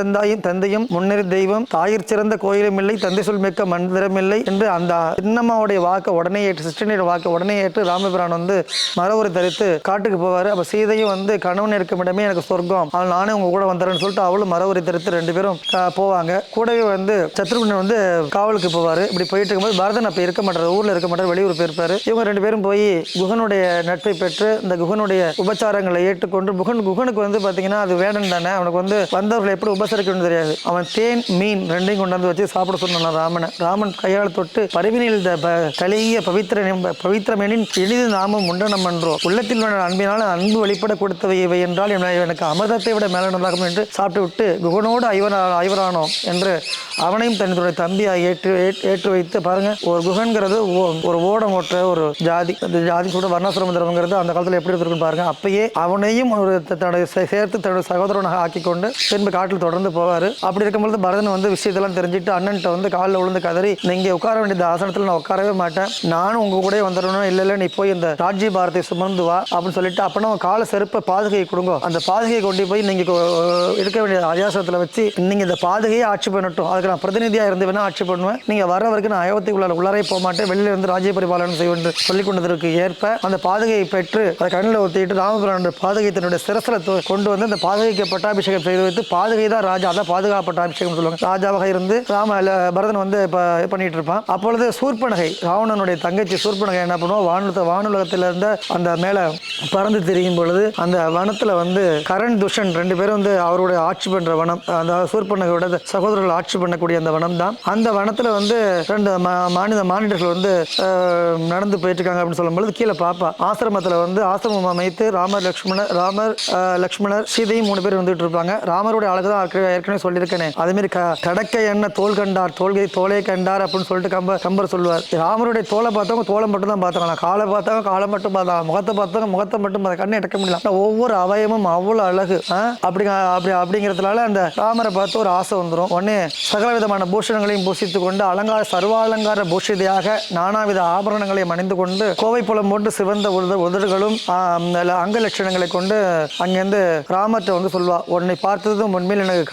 தந்தையும் முன்னேறி தெய்வம் தாயிற் சிறந்த கோயிலும் இல்லை தந்தை சொல் மிக்க மந்திரம் இல்லை என்று அந்த சின்னம்மாவுடைய வாக்கை உடனே ஏற்று சிஸ்டனுடைய வாக்கை உடனே ஏற்று ராமபிரான் வந்து மரவுரை தரித்து காட்டுக்கு போவாரு. அப்ப சீதையும் வந்து கணவன் இருக்கும் இடமே எனக்கு சொர்க்கம், அவள் நானே உங்க கூட வந்துறேன்னு சொல்லிட்டு அவளும் மரவுரை தரித்து 2 பேரும் போவாங்க. கூடவே வந்து சத்ருகுணன் வந்து காவலுக்கு போவாரு. இப்படி போயிட்டு இருக்கும்போது பரதன் அப்ப இருக்க மாட்டார், ஊர்ல இருக்க மாட்டார், வெளியூர் போயிருப்பாரு. இவங்க 2 பேரும் போய் குகனுடைய நட்பை பெற்று இந்த குகனுடைய உபச்சாரங்களை ஏற்றுக்கொண்டு குகனுக்கு வந்து பாத்தீங்கன்னா அது வேடன் தானே, அவனுக்கு வந்து வந்தவர்களை எப்படி உபசரிக்கணும்னு தெரியாது. அவன் தேன் மீன் 2ஐயும் கொண்டாந்து வச்சு சாப்பிட சொன்னான் ராமன் கையால் தொட்டு பரிவினில் கலிய பவித்திரமெனின் எளிது நாமும் உண்டனம் என்றோ உள்ளத்தில் அன்பினால் அன்பு வெளிப்பட கொடுத்தவை இவை என்றால் எனக்கு அமிர்தத்தை விட மேலானதாகும் என்று சாப்பிட்டு விட்டு குகனோடு ஐவரானோம் என்று அவனையும் தன்னுடைய தம்பியாக ஏற்று வைத்து பாருங்க. ஒரு குகன்கிறது ஒரு ஓடம் ஓட்டுற ஒரு ஜாதி, அந்த ஜாதி கூட வர்ணாசிரம தர்மங்கிறது அந்த காலத்தில் எப்படி இருக்குன்னு பாருங்க. அப்பயே அவனையும் ஒரு தன்னுடைய சேர்த்து தன்னுடைய சகோதரனாக ஆக்கி கொண்டு திரும்ப காட்டில் தொடர்ந்து போவார். அப்படி இருக்கும்போது பரதன் வந்து விஷயத்தெல்லாம் தெரிஞ்சுட்டு அண்ணன்ட்ட வந்து காலில் விழுந்து கதறி நீங்க உட்கார வேண்டியது ஆசனத்தில் நான் உட்காரவே மாட்டேன், நானும் உங்க கூட வந்துடணும், இல்லை நீ போய் இந்த ராஜ்ய பாரத்தை சுமந்து வா அப்படின்னு சொல்லிட்டு அப்பனா கால செருப்ப பாதுகை கொடுங்க, அந்த பாதுகையை கொண்டு போய் நீங்க இருக்க வேண்டிய அரியாசனத்தில் வச்சு நீங்க இந்த பாதுகையை ஆட்சி பண்ணட்டும், அதுக்கு நான் பிரதிநிதியா இருந்து வேணா ஆட்சி பண்ணுவேன், நீங்க வர வரைக்கும் நான் அயோத்திக்குள்ள உள்ளாரே போக மாட்டேன், வெளியில இருந்து ராஜ்ய பரிபாலனம் செய்வேன் சொல்லிக் கொண்டதற்கு ஏற்ப அந்த பாதுகையை பெற்று அதை கண்ணில் ஒத்திட்டு ராமபிரான் பாதுகை தன்னுடைய சிரசில கொண்டு வந்து அந்த பாதுகைக்கு பட்டாபிஷேகம் செய்து வைத்து பாதுகை தான் ராஜா, அதான் பாதுகாப்பு பட்டாபிஷேகம் சொல்லுவாங்க. ராஜாவாக இருந்து பரதன் வந்து பண்ணிட்டு இருப்பான். அப்பொழுது சூர்பனகை ராவணனுடைய தங்கச்சி சூர்பனகை என்ன பண்ணுவோம், வானுலகத்தில் இருந்த அந்த மேல பறந்து திரியும் பொழுது அந்த வனத்துல வந்து கரண் துஷன் 2 பேரும் வந்து அவருடைய ஆட்சி பண்ற வனம், அந்த சூர்பனகையோட சகோதரர்கள் ஆட்சி பண்ணக்கூடிய அந்த வனம் தான். அந்த வனத்துல வந்து 2 மானிடர்கள் வந்து நடந்து போயிட்டு இருக்காங்க அப்படின்னு சொல்லும்போது கீழே பாப்பா ஆசிரமத்துல வந்து ஆசிரமம் அமைத்து ராமர் லக்ஷ்மணர் சீதையும் 3 பேர் வந்துட்டு இருப்பாங்க. ராமருடைய அழகுதான் ஏற்கனவே சொல்லியிருக்கேனே, அதே மாதிரி கடக்க என்ன தோல் கண்டார் தோலை கண்டார் அப்படின்னு சொல்லிட்டு கம்பர் சொல்லுவார். ராமருடைய தோலை பார்த்தவங்க தோலை மட்டும் தான் பார்த்தாங்க, காலை பார்த்தவங்க காலை மட்டும் பார்த்தாங்க, முகத்தை பார்த்தவங்க முகத்தை மட்டும் கண்ணை எடுக்க முடியல, ஒவ்வொரு அவயமும் அவ்வளவு அழகு. அப்படிங்கிறதுனால அந்த ராமரை பார்த்து ஒரு ஆசை வந்துடும். உடனே சகல விதமான பூஷணங்களையும் பூசித்து கொண்டு சர்வாலங்கார பூஷிதையாக நானாவித ஆபரணங்களையும் அணிந்து கொண்டு கோவை புலம் போட்டு சிவந்த உதடுகளும் அங்க லட்சணங்களை கொண்டு அங்கிருந்து ராமர்கிட்ட வந்து சொல்வா, உன்னை பார்த்ததும் உண்மையில் எனக்கு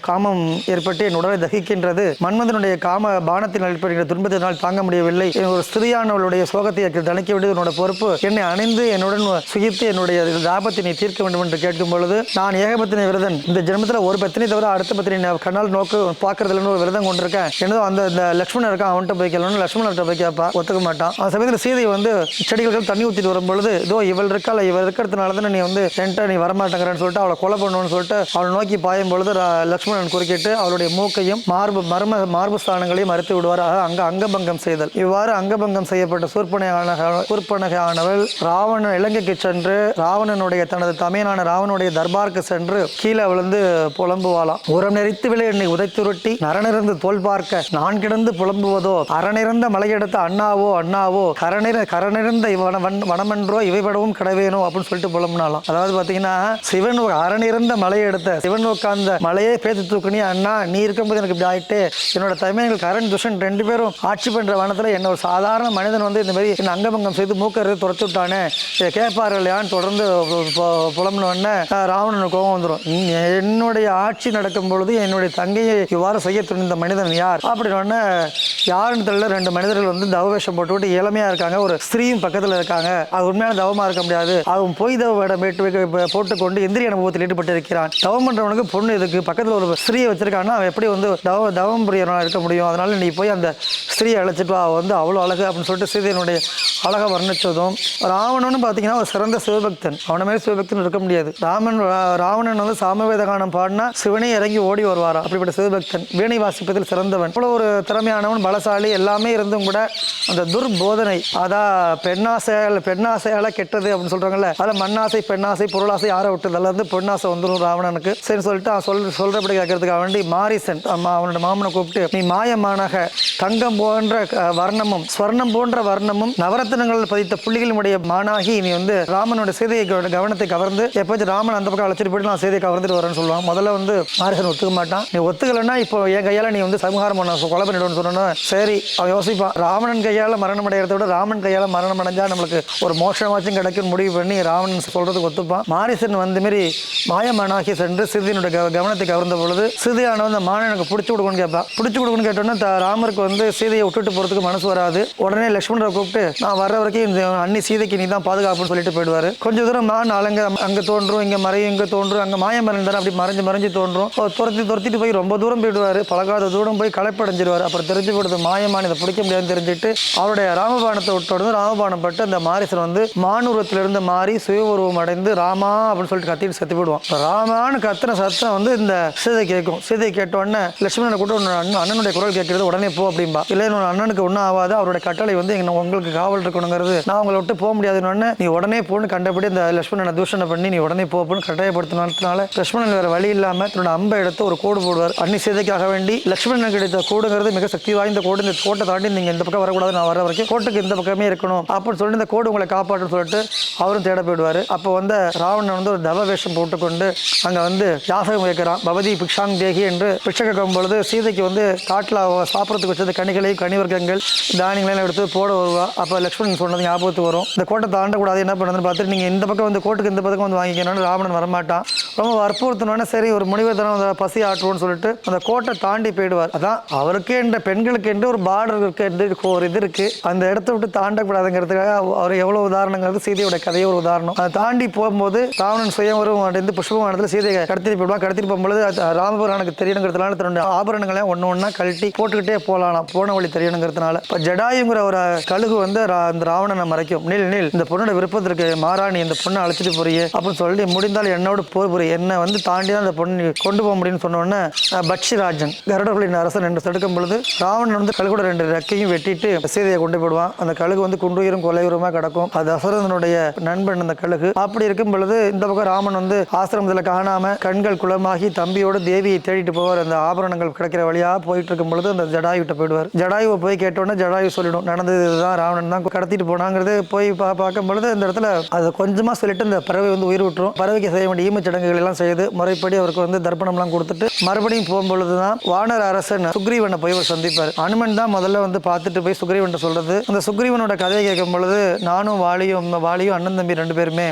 காமம் ஏற்பட்டு என் உடலை தகிக்கின்றது, மன்மதனுடைய காம பானத்தில் ஏற்படுகிற துன்பத்தினால் தாங்க முடியவில்லை, ஒரு ஸ்திரியானவளுடைய சோகத்தை தணிக்க வேண்டியது உன்னோட பொறுப்பு, என்னை அணிந்து என்னுடன் சுகித்து என்னுடைய தாபத்தை நீ தீர்க்க வேண்டும் என்று கேட்கும் பொழுது நான் ஏகபத்தினி விரதன், இந்த ஜென்மத்தில் ஒரு பத்தினி தவிர அடுத்த பத்தினி கண்ணால் நோக்கு பார்க்கறதுலன்னு ஒரு விரதம் கொண்டிருக்கேன், என்னதோ அந்த லட்சுமணன் இருக்கான் அவன்கிட்ட போய் கேட்கணும், லட்சுமணர்கிட்ட போய் கேட்பா, ஒத்துக்க மாட்டான். அந்த சமயத்தில் சீதை வந்து செடிகளுக்கு தண்ணி ஊற்றிட்டு வரும்பொழுது இதோ இவள் இருக்கிறதுனால தானே நீ வந்து என்கிட்ட நீ வரமாட்டேங்கிறன்னு சொல்லிட்டு அவளை கொலை பண்ணணும்னு சொல்லிட்டு அவளை நோக்கி பாயும் பொழுது லட்சுமணன் குறுக்கிட்டு அவளுடைய மூக்கையும் மார்பு ஸ்தானங்களையும் மறுத்து விடுவார். அங்கபங்கம் செய்தல். இவ்வாறு அங்கபங்கம் செய்யப்பட்ட சூர்பனகையானவள் ராவண இலங்கைக்கு சென்று ராவணனுடைய தனது தமையனான ராவனுடைய தர்பாருக்கு சென்று கீழே விழுந்து புலம்புவாளாம். உரம் நெறித்து விலை என்னை உதைத்துருட்டி நரனிறந்து தோல் பார்க்க நான் கிடந்து புலம்புவதோ அறநிறந்த மலையெடுத்த அண்ணாவோ அண்ணாவோ கரநிறந்த வனமென்றோ இவைப்படவும் கடவேனோ அப்படின்னு சொல்லிட்டு புலம்புனாலாம். அதாவது பாத்தீங்கன்னா சிவன் அறநிறந்த மலையை எடுத்த சிவன் உட்கார்ந்த மலையே பேத்து தூக்குனி அண்ணா நீ இருக்கும்போது எனக்கு இப்படி ஆயிட்டு என்னோட தமையர்கள் கரண் துஷன் 2 பேரும் ஆட்சி பண்ற வனத்துல என்ன ஒரு சாதாரண மனிதன் வந்து இந்த மாதிரி என்ன அங்கபங்கம் செய்து மூக்கரு துரத்து விட்டானே இதை கேட்பாரு இல்லையான்னு தொடர்ந்து புலம்புனோடனே ராவணனுக்கு கோபம் வந்துடும். என்னுடைய ஆட்சி நடக்கும் பொழுது என்னுடைய தங்கையை இவ்வாறு செய்ய துணிந்த மனிதன் யார் அப்படின்னு யாருன்னு தெரியல. 2 மனிதர்கள் வந்து தவவேஷம் போட்டுவிட்டு இளமையா இருக்காங்க. ஒரு ஸ்திரீயும் பக்கத்துல இருக்காங்க. அது உண்மையான தவமா இருக்க முடியாது. அவன் பொய் தவ வேடம் போட்டுக்கொண்டு இந்திரிய அனுபவத்தில் ஈடுபட்டு இருக்கிறான். தவம் பண்றவனுக்கு பொண்ணு இதுக்கு பக்கத்துல ஒரு ஸ்திரீயை வச்சிருக்கான்னா அவன் எப்படி வந்து தவம் புரியனா இருக்க முடியும். அதனால நீ போய் அந்த ஸ்திரீயை அழைச்சிட்டு வா, வந்து அவ்வளோ அழகு அப்படின்னு சொல்லிட்டு சீதையனுடைய அழகை வர்ணிச்சதும் ராவணன்னு பார்த்தீங்கன்னா ஒரு சிறந்த சிவபக்தன். அவனை மாதிரி சிவபக்தன் இருக்க முடியாது. ராவணன் வந்து சாமவேத கானம் பாடினா சிவனே இறங்கி ஓடி வருவாரா, அப்படிப்பட்ட சிவபக்தன். வீணை வாசிப்பதில் சிறந்தவன். இவ்வளோ ஒரு திறமையானவன், பலசாலி, எல்லாமே இருந்தும் கூட அந்த துர்போதனை, அதான் பெண்ணாசையால கெட்டது அப்படின்னு சொல்றாங்கல்ல, அதில் மண்ணாசை பெண்ணாசை பொருளாசை யாரை விட்டது, அதில் வந்து பெண்ணாசை வந்துடும் ராவணனுக்கு. சரி சொல்லிட்டு அவன் சொல்றபடி கேட்கறதுக்காக வேண்டி மாரிசன் அவனோட மாமனை கூப்பிட்டு நீ மாயமானக தங்கம் போன்ற வர்ணமும் ஸ்வர்ணம் போன்ற வர்ணமும் நவரத்தினங்கள் பதித்த புள்ளிகளுடைய மானாகி நீ வந்து ராமனோட சீதையை கவனத்தை கவர்ந்து எப்போச்சும் ராமன் அந்த பக்கம் அழைச்சிட்டு போயிட்டு நான் சீதையை கவர்ந்துட்டு வரேன்னு சொல்லுவான். முதல்ல வந்து மாரிசன் ஒத்துக்க மாட்டான். நீ ஒத்துக்கலைன்னா இப்போ என் கையால நீ வந்து சமகாரம் பண்ண கொலை பண்ணிடுன்னு சொன்னோன்னா சரி அவன் யோசிப்பான். ராவணன் கையால மரணம் அடைகிறத விட ராமன் கையால மரணம் அடைஞ்சா நம்மளுக்கு ஒரு மோட்சமாச்சும் கிடைக்கும் முடிவு பண்ணி ராவணன் சொல்றதுக்கு ஒத்துப்பான். மாரிசன் வந்து மாரி மாயமானாகி சென்று சீதையினுடைய கவனத்தை கவர்ந்த பொழுது சீதையான வந்து மானை எனக்கு பிடிச்சி கொடுக்கணும்னு கேட்பான். பிடிச்சி கொடுக்கணும்னு கேட்டோன்னா ராமருக்கு வந்து சீதையை விட்டுட்டு போறதுக்கு மனசு வராது. உடனே லட்சுமணரை கூப்பிட்டு நான் வர்ற வரைக்கும் இந்த அண்ணி சீதைக்கு நீ தான் பாதுகாப்புன்னு சொல்லிட்டு போயிடுவாரு. கொஞ்சம் தூரம் மான் அங்க தோன்றும், இங்க மறையும், இங்க தோன்றும், அங்க மாயம் மறைந்தாரு, அப்படி மறைஞ்சு தோன்றும். துரத்திட்டு போய் ரொம்ப தூரம் போயிடுவாரு. பழகாத தூரம் போய் களைப்படைஞ்சிருவாரு. அப்புறம் தெரிஞ்சு போடுறது மாயமான இதை பிடிக்க முடியாதுன்னு தெரிஞ்சுட்டு அவருடைய ராமபாணத்தை விட்டு ராமபாணம் பட்டு அந்த மாரிசன் வந்து மானுரத்திலிருந்து மாறி சுய உருவம் அடைந்து ராமா அப்படின்னு சொல்லிட்டு கத்திட்டு செத்து போயிடுவான். ராமான்னு கத்தின சத்தம் வந்து இந்த சீதை கேட்கும். சீதை கேட்ட உடனே லட்சுமணனை கூட அண்ணனுடைய குரல் கேட்கறது உடனே போ அப்படின்பா. இல்லை அண்ணனுக்கு ஒன்றும் ஆகாது, அவருடைய கட்டளை வந்து உங்களுக்கு காவல் இருக்கணுங்கிறது, நான் உங்களை விட்டு போக முடியாதுன்னு நீ உடனே போன்னு கண்டபடி இந்த லட்சுமணனை தூஷணை பண்ணி நீ உடனே போன்னு கட்டாயப்படுத்தினால லட்சுமணன் வேற வழி இல்லாம தன்னோட அம்பை எடுத்து ஒரு கோடு போடுவார். அன்னி சீதைக்காக வேண்டி லட்சுமணனுக்கு கிடைத்த கோடுங்கிறது மிக சக்தி வாய்ந்த கோடு. இந்த கோட்டை தாண்டி நீங்க இந்த பக்கம் வரக்கூடாது, நான் வர வரைக்கும் கோட்டுக்கு இந்த பக்கமே இருக்கணும் அப்படின்னு சொல்லிட்டு இந்த கோடு உங்களை காப்பாற்றுன்னு சொல்லிட்டு அவரும் தேட போயிடுவாரு. அப்போ வந்து ராவணன் வந்து ஒரு தவ வேஷம் போட்டுக்கொண்டு அங்க வந்து யாசகம் வைக்கிறான். பவதி பிக்ஷாங் தேகி என்று பிக்ஷை கேட்கும் பொழுது சீதைக்கு வந்து காட்டில் சாப்பிட்றதுக்கு வச்சது கனிகளையும் கனிவர்க்கங்கள் தானியங்களையும் எடுத்து போட வருவா. அப்போ லட்சுமணன் சொன்னது ஞாபகத்துக்கு வரும். இந்த கோட்டை தாண்டக்கூடாது, என்ன பண்ணுறதுன்னு பார்த்துட்டு நீங்கள் இந்த பக்கம் வந்து கோட்டுக்கு இந்த பக்கம் வந்து வாங்கிக்கணும்னு ராவணன் வரமாட்டான். ரொம்ப வற்புறுத்தினோடனே சரி ஒரு முடிவு தரம் பசி ஆட்டுவோன்னு சொல்லிட்டு அந்த கோட்டை தாண்டி போயிடுவார். அதான் அவருக்கு என்ற பெண்களுக்கு என்று ஒரு பார்டர் இருக்கு, ஒரு இது இருக்கு, அந்த இடத்த விட்டு தாண்டக்கூடாதுங்கிறதுக்காக அவர் எவ்வளவு உதாரணங்கிறது சீதையோட கதையை ஒரு உதாரணம். அதை தாண்டி போகும்போது ராவணன் சுயவரும் அடைந்து புஷ்பமானத்தில் சீதையை கடத்திட்டு போயிடுவான். கடத்திட்டு போகும்போது ராமபுரானுக்கு தெரியணுங்கிறதுனால தன்னுடைய ஆபரணங்களை ஒன்று கழட்டி போட்டுக்கிட்டே போகலாம், போன வழி தெரியணுங்கிறதுனால. இப்போ ஜடாயுங்கிற ஒரு கழுகு வந்து அந்த ராவணனை மறைக்கும். நீல் இந்த பொண்ணோட விருப்பத்திற்கு மாறா நீ இந்த பொண்ணை அழைச்சிட்டு போறியே அப்படின்னு சொல்லி முடிந்தால் என்னோட போர் புரிய என்னை வந்து தாண்டி தான் அந்த பொண்ணு கொண்டு போக முடியும்னு சொன்னோடனே பட்சிராஜன் கருடர்களின் அரசன் என்று தடுக்கும் பொழுது ராவணன் வந்து கழுகோட 2 ரெக்கையும் வெட்டிட்டு சீதையை கொண்டு போயிடுவான். அந்த கழுகு வந்து குன்றுயிரும் கொலையுரமா கிடக்கும். அது தசரதனுடைய நண்பன் அந்த கழுகு. அப்படி இருக்கும் பொழுது இந்த பக்கம் ராமன் வந்து ஆசிரமத்தில் காணாம கண்கள் குளமாகி தம்பியோடு தேவியை தேடிட்டு போவார். அந்த ஆபரணங்கள் கிடைக்கிற வழியா போயிட்டு இருக்கும் பொழுது அந்த ஜடாயு விட்டு போயிடுவார். ஜடாயுவை போய் கேட்டோன்னே ஜடாயு சொல்லிடும் நடந்தது இதுதான், ராவணன் தான் கடத்திட்டு போனாங்கிறது. போய் பார்க்கும் பொழுது இந்த இடத்துல அதை கொஞ்சமா சொல்லிட்டு இந்த பறவை வந்து உயிர் விட்டுரும். பறவைக்கு செய்ய வேண்டிய ஈமச்சடங்குகள் எல்லாம் செய்து முறைப்படி அவருக்கு வந்து தர்ப்பணம்லாம் கொடுத்துட்டு மறுபடியும் போகும்பொழுதுதான் வானர அரசன் சுக்ரீவனை போய் அவர் சந்திப்பார். அனுமன் தான் முதல்ல வந்து பார்த்துட்டு போய் சுக்ரீவன் சொல்றது. அந்த சுக்ரீவனோட கதையை கேட்கும் பொழுது நானும் வாலியும் அண்ணன் தம்பி 2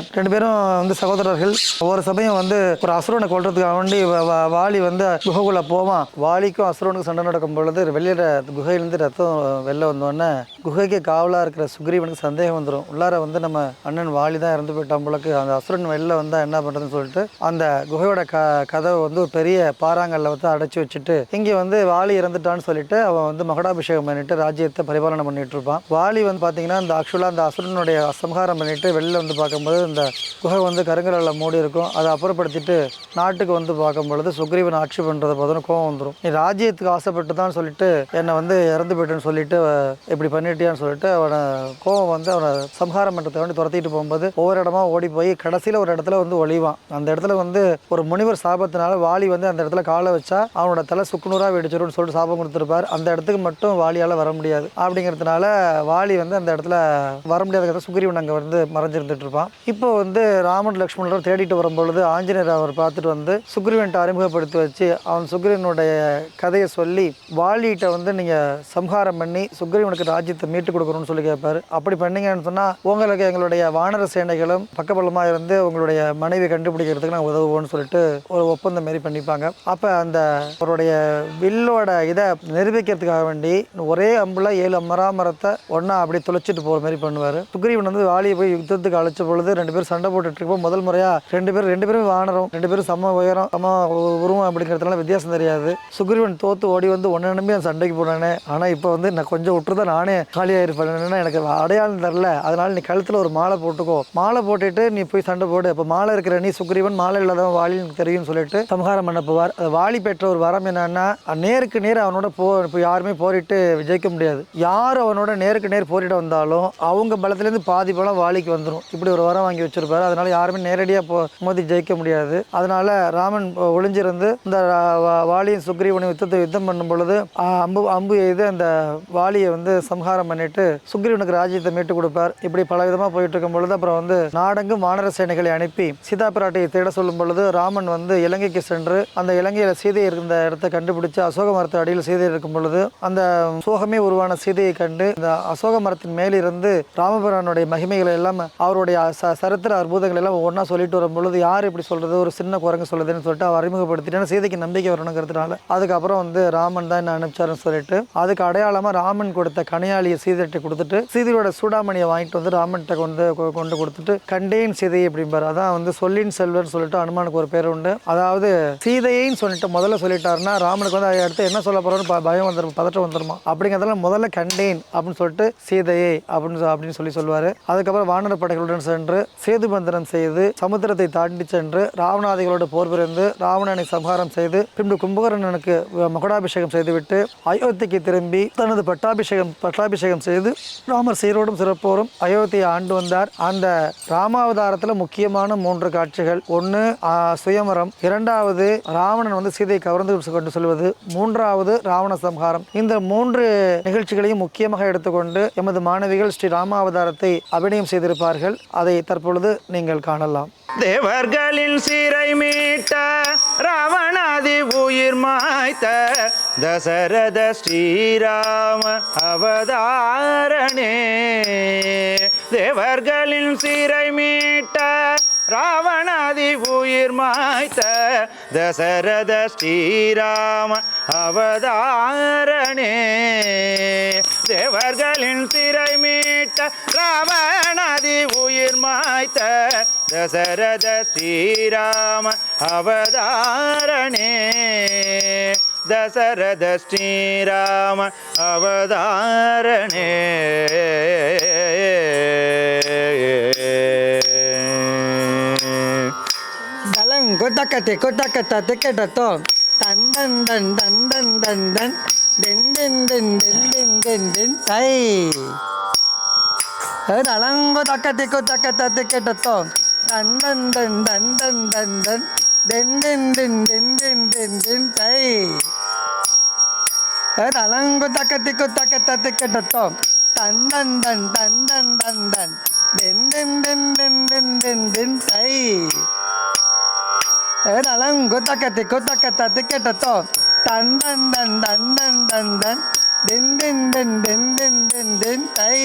பேரும் வந்து சகோதரர்கள். ஒவ்வொரு சமயம் வந்து ஒரு அசுரனை கொல்றதுக்காக வேண்டி வாலி வந்து குகைக்குள்ள போவான். வாலிக்கும் அசுரனுக்கும் சண்டை நடக்கும் பொழுது வெளியில குகையிலிருந்து ரத்தம் வெளில வந்தோடனே குகைக்கு காவலா இருக்கிற சுக்ரீவனுக்கு சந்தேகம் வந்துடும். உள்ளார வந்து நம்ம அண்ணன் வாலி தான் இறந்து போயிட்டான் போலக்கு, அந்த அசுரன் வெளில வந்தா என்ன பண்றதுன்னு சொல்லிட்டு அந்த குகையோட கதவை வந்து ஒரு பெரிய பாறாங்கல்ல வந்து அடைச்சி வச்சுட்டு இங்கே வந்து வாலி இறந்துட்டான்னு சொல்லிட்டு அவன் வந்து மகடாபிஷேகம் பண்ணிட்டு ராஜ்யத்தை பரிபாலனை பண்ணிட்டு இருப்பான். வாலி வந்து பாத்தீங்கன்னா அந்த ஆக்சுவலா அந்த அசுரனுடைய சம்ஹாரம் பண்ணிட்டு வெளில வந்து பார்க்கும்போது இந்த குகை வந்து கருங்கல்ல மூடி இருக்கும். அதை அப்புறப்படுத்திட்டு நாட்டுக்கு வந்து பார்க்கும் பொழுது சுக்ரீவன் ஆட்சி பண்றதை பார்த்தோன்னா கோவம் வந்துடும். நீ ராஜ்யத்துக்கு ஆசைப்பட்டு தான் சொல்லிட்டு என்னை வந்து இறந்து போயிட்டேன்னு சொல்லிட்டு இப்படி பண்ணி பண்ணிட்டியான்னு சொல்லிட்டு அவனை கோவம் வந்து அவனை சம்ஹாரம் பண்ணுறதை வேண்டி துரத்திட்டு போகும்போது ஒவ்வொரு இடமா ஓடி போய் கடைசியில் ஒரு இடத்துல வந்து ஒளிவான். அந்த இடத்துல வந்து ஒரு முனிவர் சாபத்தினால வாலி வந்து அந்த இடத்துல காலை வச்சா அவனோட தலை சுக்குநூறாக வெடிச்சிரும்னு சொல்லிட்டு சாபம் கொடுத்துருப்பார். அந்த இடத்துக்கு மட்டும் வாலியால் வர முடியாது. அப்படிங்கிறதுனால வாலி வந்து அந்த இடத்துல வர முடியாத சுக்ரீவன் அங்கே வந்து மறைஞ்சிருந்துட்டு இருப்பான். இப்போ வந்து ராமன் லக்ஷ்மணரும் தேடிட்டு வரும்பொழுது ஆஞ்சநேயர் அவர் பார்த்துட்டு வந்து சுக்ரீவன்ட்ட அறிமுகப்படுத்தி வச்சு அவன் சுக்ரீவனுடைய கதையை சொல்லி வாலிகிட்ட வந்து நீங்கள் சம்ஹாரம் பண்ணி சுக்ரீவனுக்கு ராஜ்யத்தை மீட்டு கொடுக்கணும்னு சொல்லி கேட்பார். அப்படி பண்ணீங்கன்னு சொன்னால் உங்களுக்கு எங்களுடைய வானர சேனைகளும் பக்கபலமாக இருந்து உங்களுடைய மனைவி கண்டுபிடிக்கிறதுக்கு நாங்கள் உதவுவோம்னு சொல்லிட்டு ஒரு ஒப்பந்தம் மாரி பண்ணிப்பாங்க. அப்போ அந்த அவருடைய வில்லோட இதை நிரூபிக்கிறதுக்காக வேண்டி ஒரே அம்புல 7 மராமரத்தை ஒன்றா அப்படி தொலைச்சிட்டு போகிற மாதிரி பண்ணுவார். சுக்ரீவன் வந்து வாலியை போய் யுத்தத்துக்கு அழைச்ச பொழுது 2 பேரும் சண்டை போட்டுட்டு இருப்போம். முதல் முறையாக 2 பேரும் வானரம், 2 பேரும் சம உயரம் சம உருவம் அப்படிங்கிறதுனால வித்தியாசம் தெரியாது. சுக்ரீவன் தோத்து ஓடி வந்து ஒன்று நம்பி அந்த சண்டைக்கு போனானே. ஆனால் இப்போ வந்து நான் கொஞ்சம் விட்டுருதான் நானே காலியாக இருப்பேன். எனக்கு அடையாளம் தரல, அதனால நீ கழுத்தில் ஒரு மாலை போட்டுக்கோ, மாலை போட்டுட்டு நீ போய் சண்டை போடு. இப்போ மாலை இருக்கிற நீ சுக்ரீவன், மாலை இல்லாதவன் வாலின்னு தெரியும் சொல்லிட்டு சம்ஹாரம் பண்ண போவார். வாலி பெற்ற ஒரு வரம் என்னன்னா நேருக்கு நேர் அவனோட இப்போ யாருமே போரிட்டு ஜெயிக்க முடியாது. யார் அவனோட நேருக்கு நேர் போரிட வந்தாலும் அவங்க பலத்திலேருந்து பாதி பலம் வாலிக்கு வந்துடும். இப்படி ஒரு வரம் வாங்கி வச்சிருப்பாரு. அதனால யாருமே நேரடியாக மோதி ஜெயிக்க முடியாது. அதனால ராமன் ஒளிஞ்சிருந்து இந்த வாலியின் சுக்ரீவனை யுத்தம் பண்ணும் பொழுது அம்பு எய்து அந்த வாலியை வந்து சம்ஹாரம் பண்ணிட்டு சுக்ரீவனுக்கு ராஜ்யத்தை மீட்டு கொடுப்பார். இப்படி பல விதமாக போயிட்டு இருக்கும் பொழுது அப்புறம் வந்து நாடெங்கும் வானர சேனைகளை அனுப்பி சீதா பிராட்டியை தேட சொல்லும் பொழுது ராமன் வந்து இலங்கைக்கு சென்று அந்த இலங்கையில் சீதை இருந்த இடத்தை கண்டுபிடிச்சு அசோக மரத்து அடியில் சீதை இருக்கும் பொழுது அந்த சோகமே உருவான சீதையை கண்டு இந்த அசோக மரத்தின் மேலிருந்து ராமபிரானுடைய மகிமைகளை எல்லாம் அவருடைய சரித்திர அற்புதங்கள் எல்லாம் ஒன்றா சொல்லிட்டு வரும் பொழுது யார் இப்படி சொல்றது, ஒரு சின்ன குரங்கு சொல்லுதுன்னு சொல்லிட்டு அவர் அறிமுகப்படுத்திட்டு சீதைக்கு நம்பிக்கை வரணுங்கிறதுனால அதுக்கப்புறம் வந்து ராமன் தான் என்ன அனுப்பிச்சாருன்னு சொல்லிட்டு அதுக்கு அடையாளமாக ராமன் கொடுத்த கனையாளியை சீதையிட்ட கொடுத்துட்டு சீதையோட சூடாமணியை வாங்கிட்டு வந்து ராமன்கிட்ட கொண்டு கொடுத்துட்டு கண்டேன் சீதையை அப்படிம்பாரு. அதான் வந்து சொல்லின் செல்வர்னு சொல்லிட்டு அனுமானுக்கு ஒரு பேர் உண்டு. அதாவது சீதையைன்னு சொல்லிட்டு முதல்ல சொல்லிட்டாருன்னா ராமனுக்கு வந்து அதை அடுத்து என்ன சொல்ல போறோம்னு பயம் வந்துடும், பதற்றம் வந்துருமா. அப்படிங்கிறதுல முதல்ல கண்டேன் அப்படின்னு சொல்லிட்டு சீதையை அப்படின்னு சொல்லி சொல்லுவாரு. அதுக்கப்புறம் வானர படைகளுடன் சென்று சேது பந்தனம் செய்து சமுத்திரத்தை தாண்டி சென்று ராவணாதிகளோடு போர் புரிந்து ராவணனை சம்ஹாரம் செய்து பின்பு கும்பகர்ணனுக்கு மகுடாபிஷேகம் செய்துவிட்டு அயோத்திக்கு திரும்பி தனது பட்டாபிஷேகம் செய்து ராமர் சீரோடும் சிறப்போரும் அயோத்தியை ஆண்டு வந்தார். அந்த ராமாவதாரத்தில் முக்கியமான 3 காட்சிகள். ஒன்று சுயமரம், 2வது ராவணன் வந்து சீதையை கவர்ந்து கொண்டு சொல்வது, 3வது ராவண சம்ஹாரம். இந்த 3 நிகழ்ச்சிகளையும் முக்கியமாக எடுத்துக்கொண்டு எமது மாணவிகள் ஸ்ரீ ராமாவதாரத்தை அபிநயம் செய்திருப்பார்கள். அதை தற்பொழுது நீங்கள் காணலாம். தேவர்களின் சிறை மீட்ட ராவணாதி உயிர் மாய்த்த தசரத ஸ்ரீராம அவதாரணே. தேவர்களின் சிறை மீட்ட ராவணாதி உயிர் மாய்த்த தசரத ஸ்ரீராம அவதாரணே. தேவர்களின் சிறை மீட்ட ராவணாதி உயிர் மாய்த்த தசரத ஸ்ரீராம அவதாரணே. தசரத ஸ்ரீராம அவதாரணே. கொட்டக்கத்தை கொட்டக்கத்தை கேட்டோம் தன் தன் தன் தன் தன் தன் தன் தென் தென் தென் தென் தென் தென் தென் தை அலங்கோ தக்கத்தை கொட்டக்கத்தை கேட்டோம் தன் தன் தன் தன் தன் தன் தன் தென் தென் தென் தென் தென் தென் தென் தை அலங்கோ தக்கத்தை கொட்டக்கத்தை கேட்டோம் தன் தன் தன் தன் தன் தன் தன் தென் தென் தென் தென் தென் தென் தென் தை அலங்கோ தக்கத்தை கொட்டக்கத்தை கேட்டோம் தன் தன் தன் தன் தன் தன் தன் தென் தென் தென் தென் தென் தென் தென் தை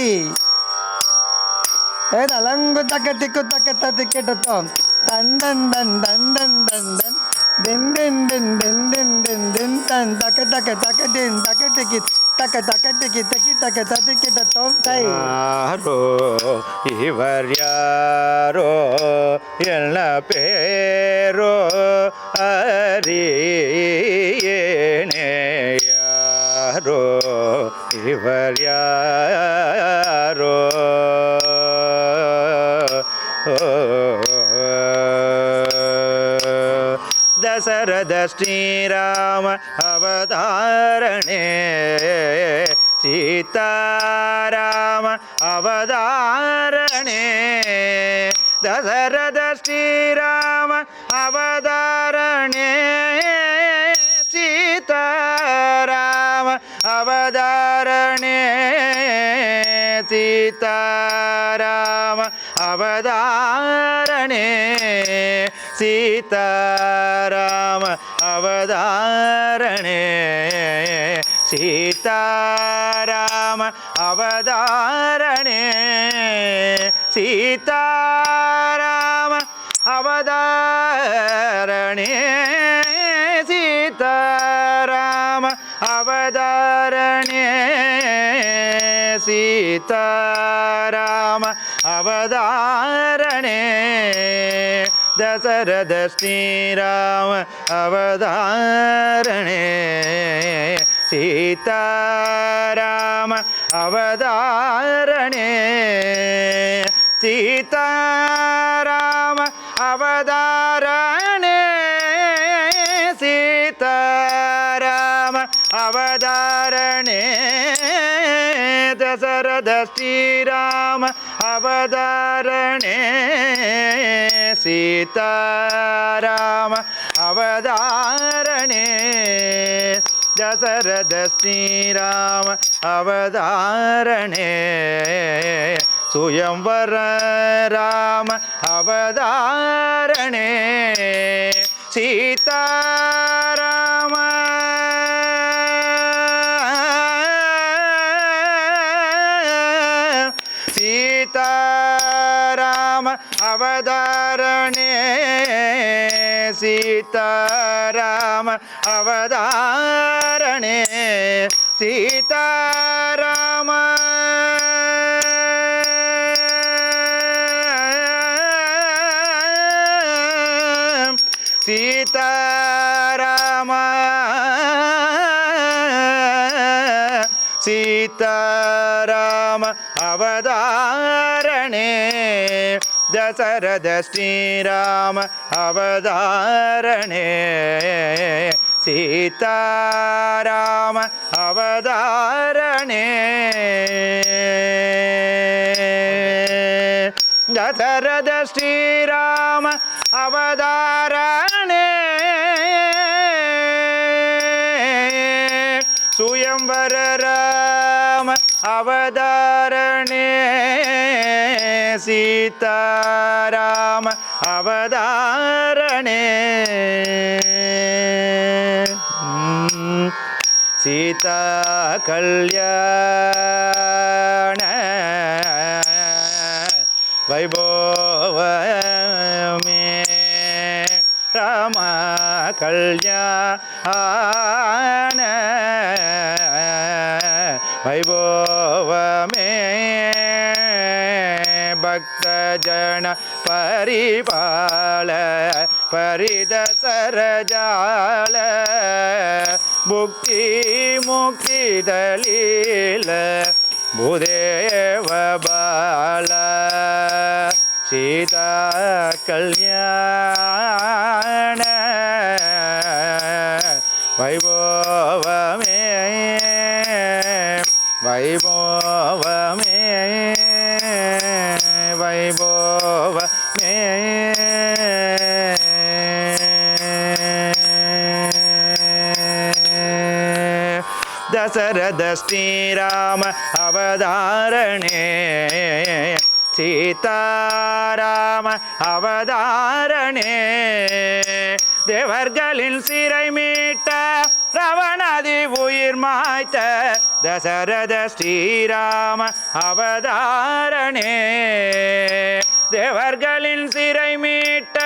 அலங்கோ தக்கத்தை கொட்டக்கத்தை கேட்டோம் தன் தன் தன் தன் தன் தன் தன் தென் தென் தென் தென் தென் தென் தென் தன் தக்க தக்க தக்க தென் தக்கத்துக்கு தக்க தக்கத்துக்கு தக்கி தக்க தத்து கேட்டோம் தை. யாரோ இவர் யாரோ என்ன பேரோ அறியேனே. யாரோ இவர் யாரோ தசரத ஸ்ரீராம அவதாரணே. சீதாராம அவதாரணே தசரத ஸ்ரீராம அவதாரணே சீதாராம அவதாரணே சீதாராம அவதாரணே சீதாராம அவதாரணே சீதாராம அவதாரணே சீதாராம அவதாரணே சீதாராம அவதாரணே சீதாராம அவதாரணே தசரத ஸ்ரீராம அவதாரணே சீதாராம அவதாரணே சீதாராம அவதாரணே சீதாராம அவதாரணே தசரத ஸ்ரீராம அவதாரணே சீதாராம அவதாரணே தசரத ஸ்ரீராம அவதாரணே சுயம்வர ராம அவதாரணே சீதாராம சீதாராம அவதாரணே சீதாராம அவதாரணே சீதாராம சீதாராம சீதாராம அவதாரணே தசரத ஸ்ரீராம அவதாரணே சீதாராம அவதாரணே தசரத ஸ்ரீராம அவதாரணே சுயம்வர ராம அவதாரணே சீதாராம அவதாரணே சீதா கல்யாண வைபோவமே ராம கல்யாண வைபோவமே பக்தஜன பரிபால பரிதசரஜால புக்தி முக்திதலீல பூதேவ பால சீதா கல்யாண வைபோவமே வைபோவமே வைபோவமே தசரத ஸ்ரீராம அவதாரணே சீதாராம அவதாரணே தேவர்களின் சிறை மீட்ட ரவணாதி உயிர் மாய்த்த தசரத ஸ்ரீராம அவதாரணே தேவர்களின் சிறை மீட்ட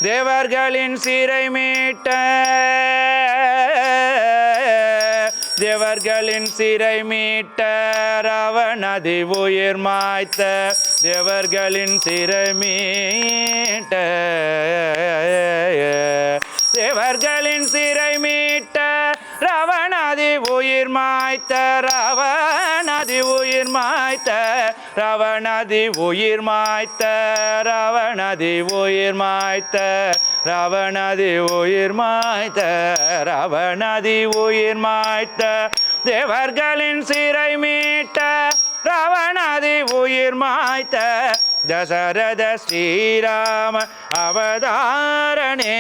தேவர்களின் சிறை மீட்ட தேவர்களின் சிறை மீட்ட ராவணாதி உயிர் மாய்த்த தேவர்களின் சிறை மீட்ட தேவர்களின் சிறை மீட்ட ராவணாதி உயிர் உயிர் மாய்த்த ராவணதி உயிர் மாய்த்த ராவணதி உயிர் மாய்த்த ராவணதி உயிர் மாய்த்த ராவணதி உயிர் மாய்த்த ராவணதி உயிர் மாய்த்த தேவர்களின் சிறை மீட்ட ராவணதி உயிர் மாய்த்த தசரத ஸ்ரீராம அவதாரணே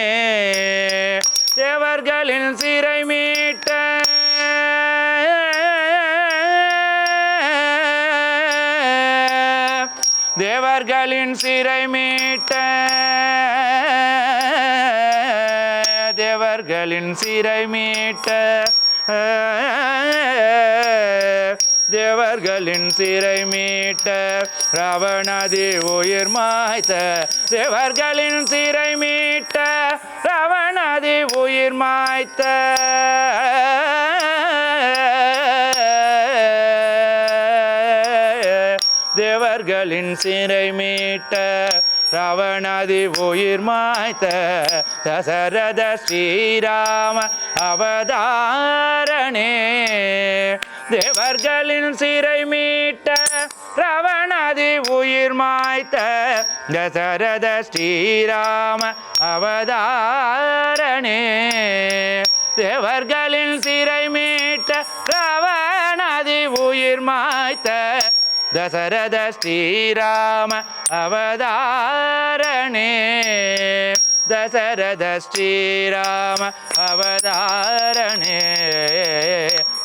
தேவர்களின் சிறை மீட்ட தேவர்களின் சிறை மீட்ட தேவர்களின் சிறை மீட்ட தேவர்களின் சிறை மீட்ட ராவணதி உயிர் மாய்த்த தேவர்களின் சிறை மீட்ட ராவணதி உயிர் மாய்த்த தேவர்களின் சிறை மீட்ட ராவணதி உயிர் மாய்த்த தசரத ஸ்ரீராம அவதாரணே தேவர்களின் சிறை மீட்ட ராவணதி உயிர் மாய்த்த தசரத ஸ்ரீராம அவதாரணே தேவர்களின் சிறை மீட்ட ராவணதி உயிர் மாய்த்த தசரத ஸ்ரீராம அவதாரணே தசரத ஸ்ரீராம அவதாரணே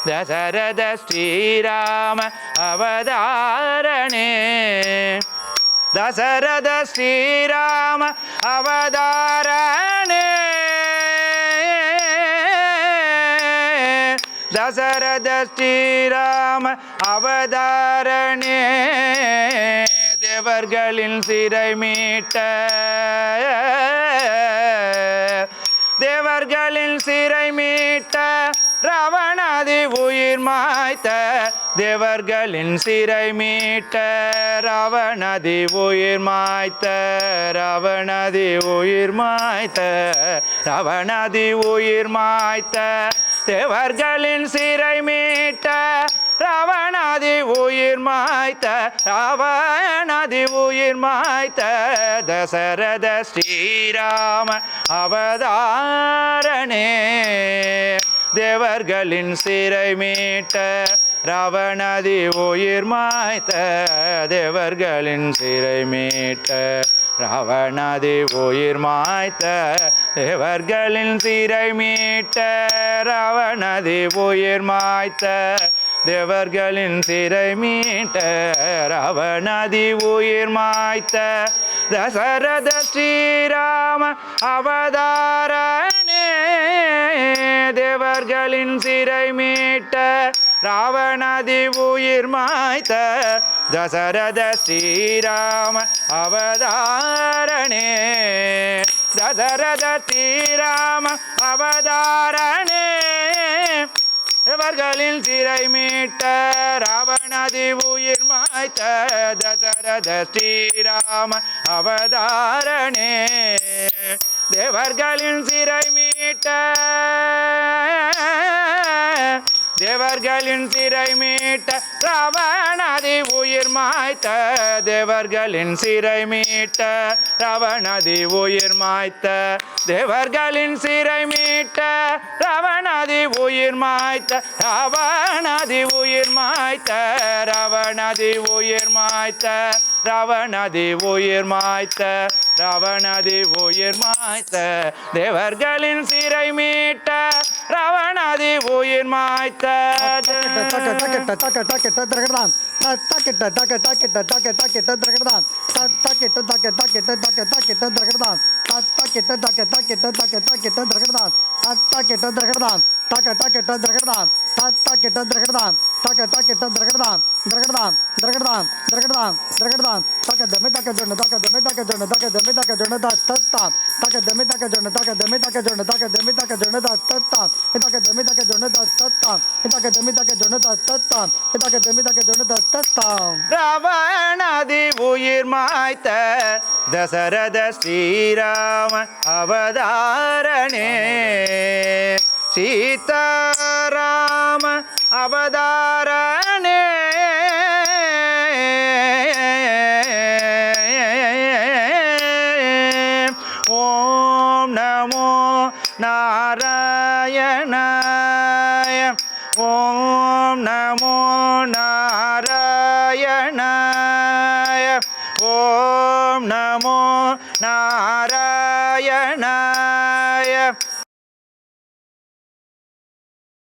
தசரத ஸ்ரீராம அவதாரணே தசரத ஸ்ரீராம அவதாரணே தசரத ஸ்ரீராம அவதாரணே தேவர்களின் சிறை மீட்ட தேவர்களின் சிறை மீட்ட ராவணதி உயிர் மாய்த்த தேவர்களின் சிறை மீட்ட ராவணதி உயிர் மாய்த்த ராவணதி உயிர் மாய்த்த ராவணதி உயிர் மாய்த்த தேவர்களின் சிறை மீட்ட ராவணதி உயிர் மாய்த்த ராவணதி உயிர் மாய்த்த தசரத ஸ்ரீராம அவதாரணே தேவர்களின் சிறை மீட்ட ராவணதி உயிர் மாய்த்த தேவர்களின் சிறை மீட்ட ராவணதி உயிர் மாய்த்த தேவர்களின் சிறை மீட்ட ராவணதி உயிர் மாய்த்த தேவர்களின் சிறை மீட்ட ராவணதி உயிர் மாய்த்த தசரத ஸ்ரீராம அவதாரணே தேவர்களின் சிறை மீட்ட ராவணதி உயிர் மாய்த்த தசரத ஸ்ரீராம அவதாரணே தசரத ஸ்ரீராம அவதாரணே தேவர்களின் சிறை மீட்ட ராவணதி உயிர் மாய்த்த தசரத ஸ்ரீராம அவதாரணே தேவர்களின் சிறை மீட்ட தேவர்களின் சிறை மீட்ட ராவணதி உயிர் மாய்த்த தேவர்களின் சிறை மீட்ட ராவணதி உயிர் மாய்த்த தேவர்களின் சிறை மீட்ட ராவணதி உயிர் மாய்த்த ராவணதி உயிர் மாய்த்த ராவணதி உயிர் மாய்த்த ராவணதி உயிர் மாய்த்த ராவணதி உயிர் மாய்த்த தேவர்களின் சிறை மீட்ட ராவணதி உயிர் மாய்த்த ராவணதி உயிர் மாய்த்த தசரத ஸ்ரீராம அவதாரணே சீதாராம அவதாரனே. ஓம் நமோ நாராயணாய. ஓம் நமோ நாராயணாய. ஓம் நமோ நாராயணாய.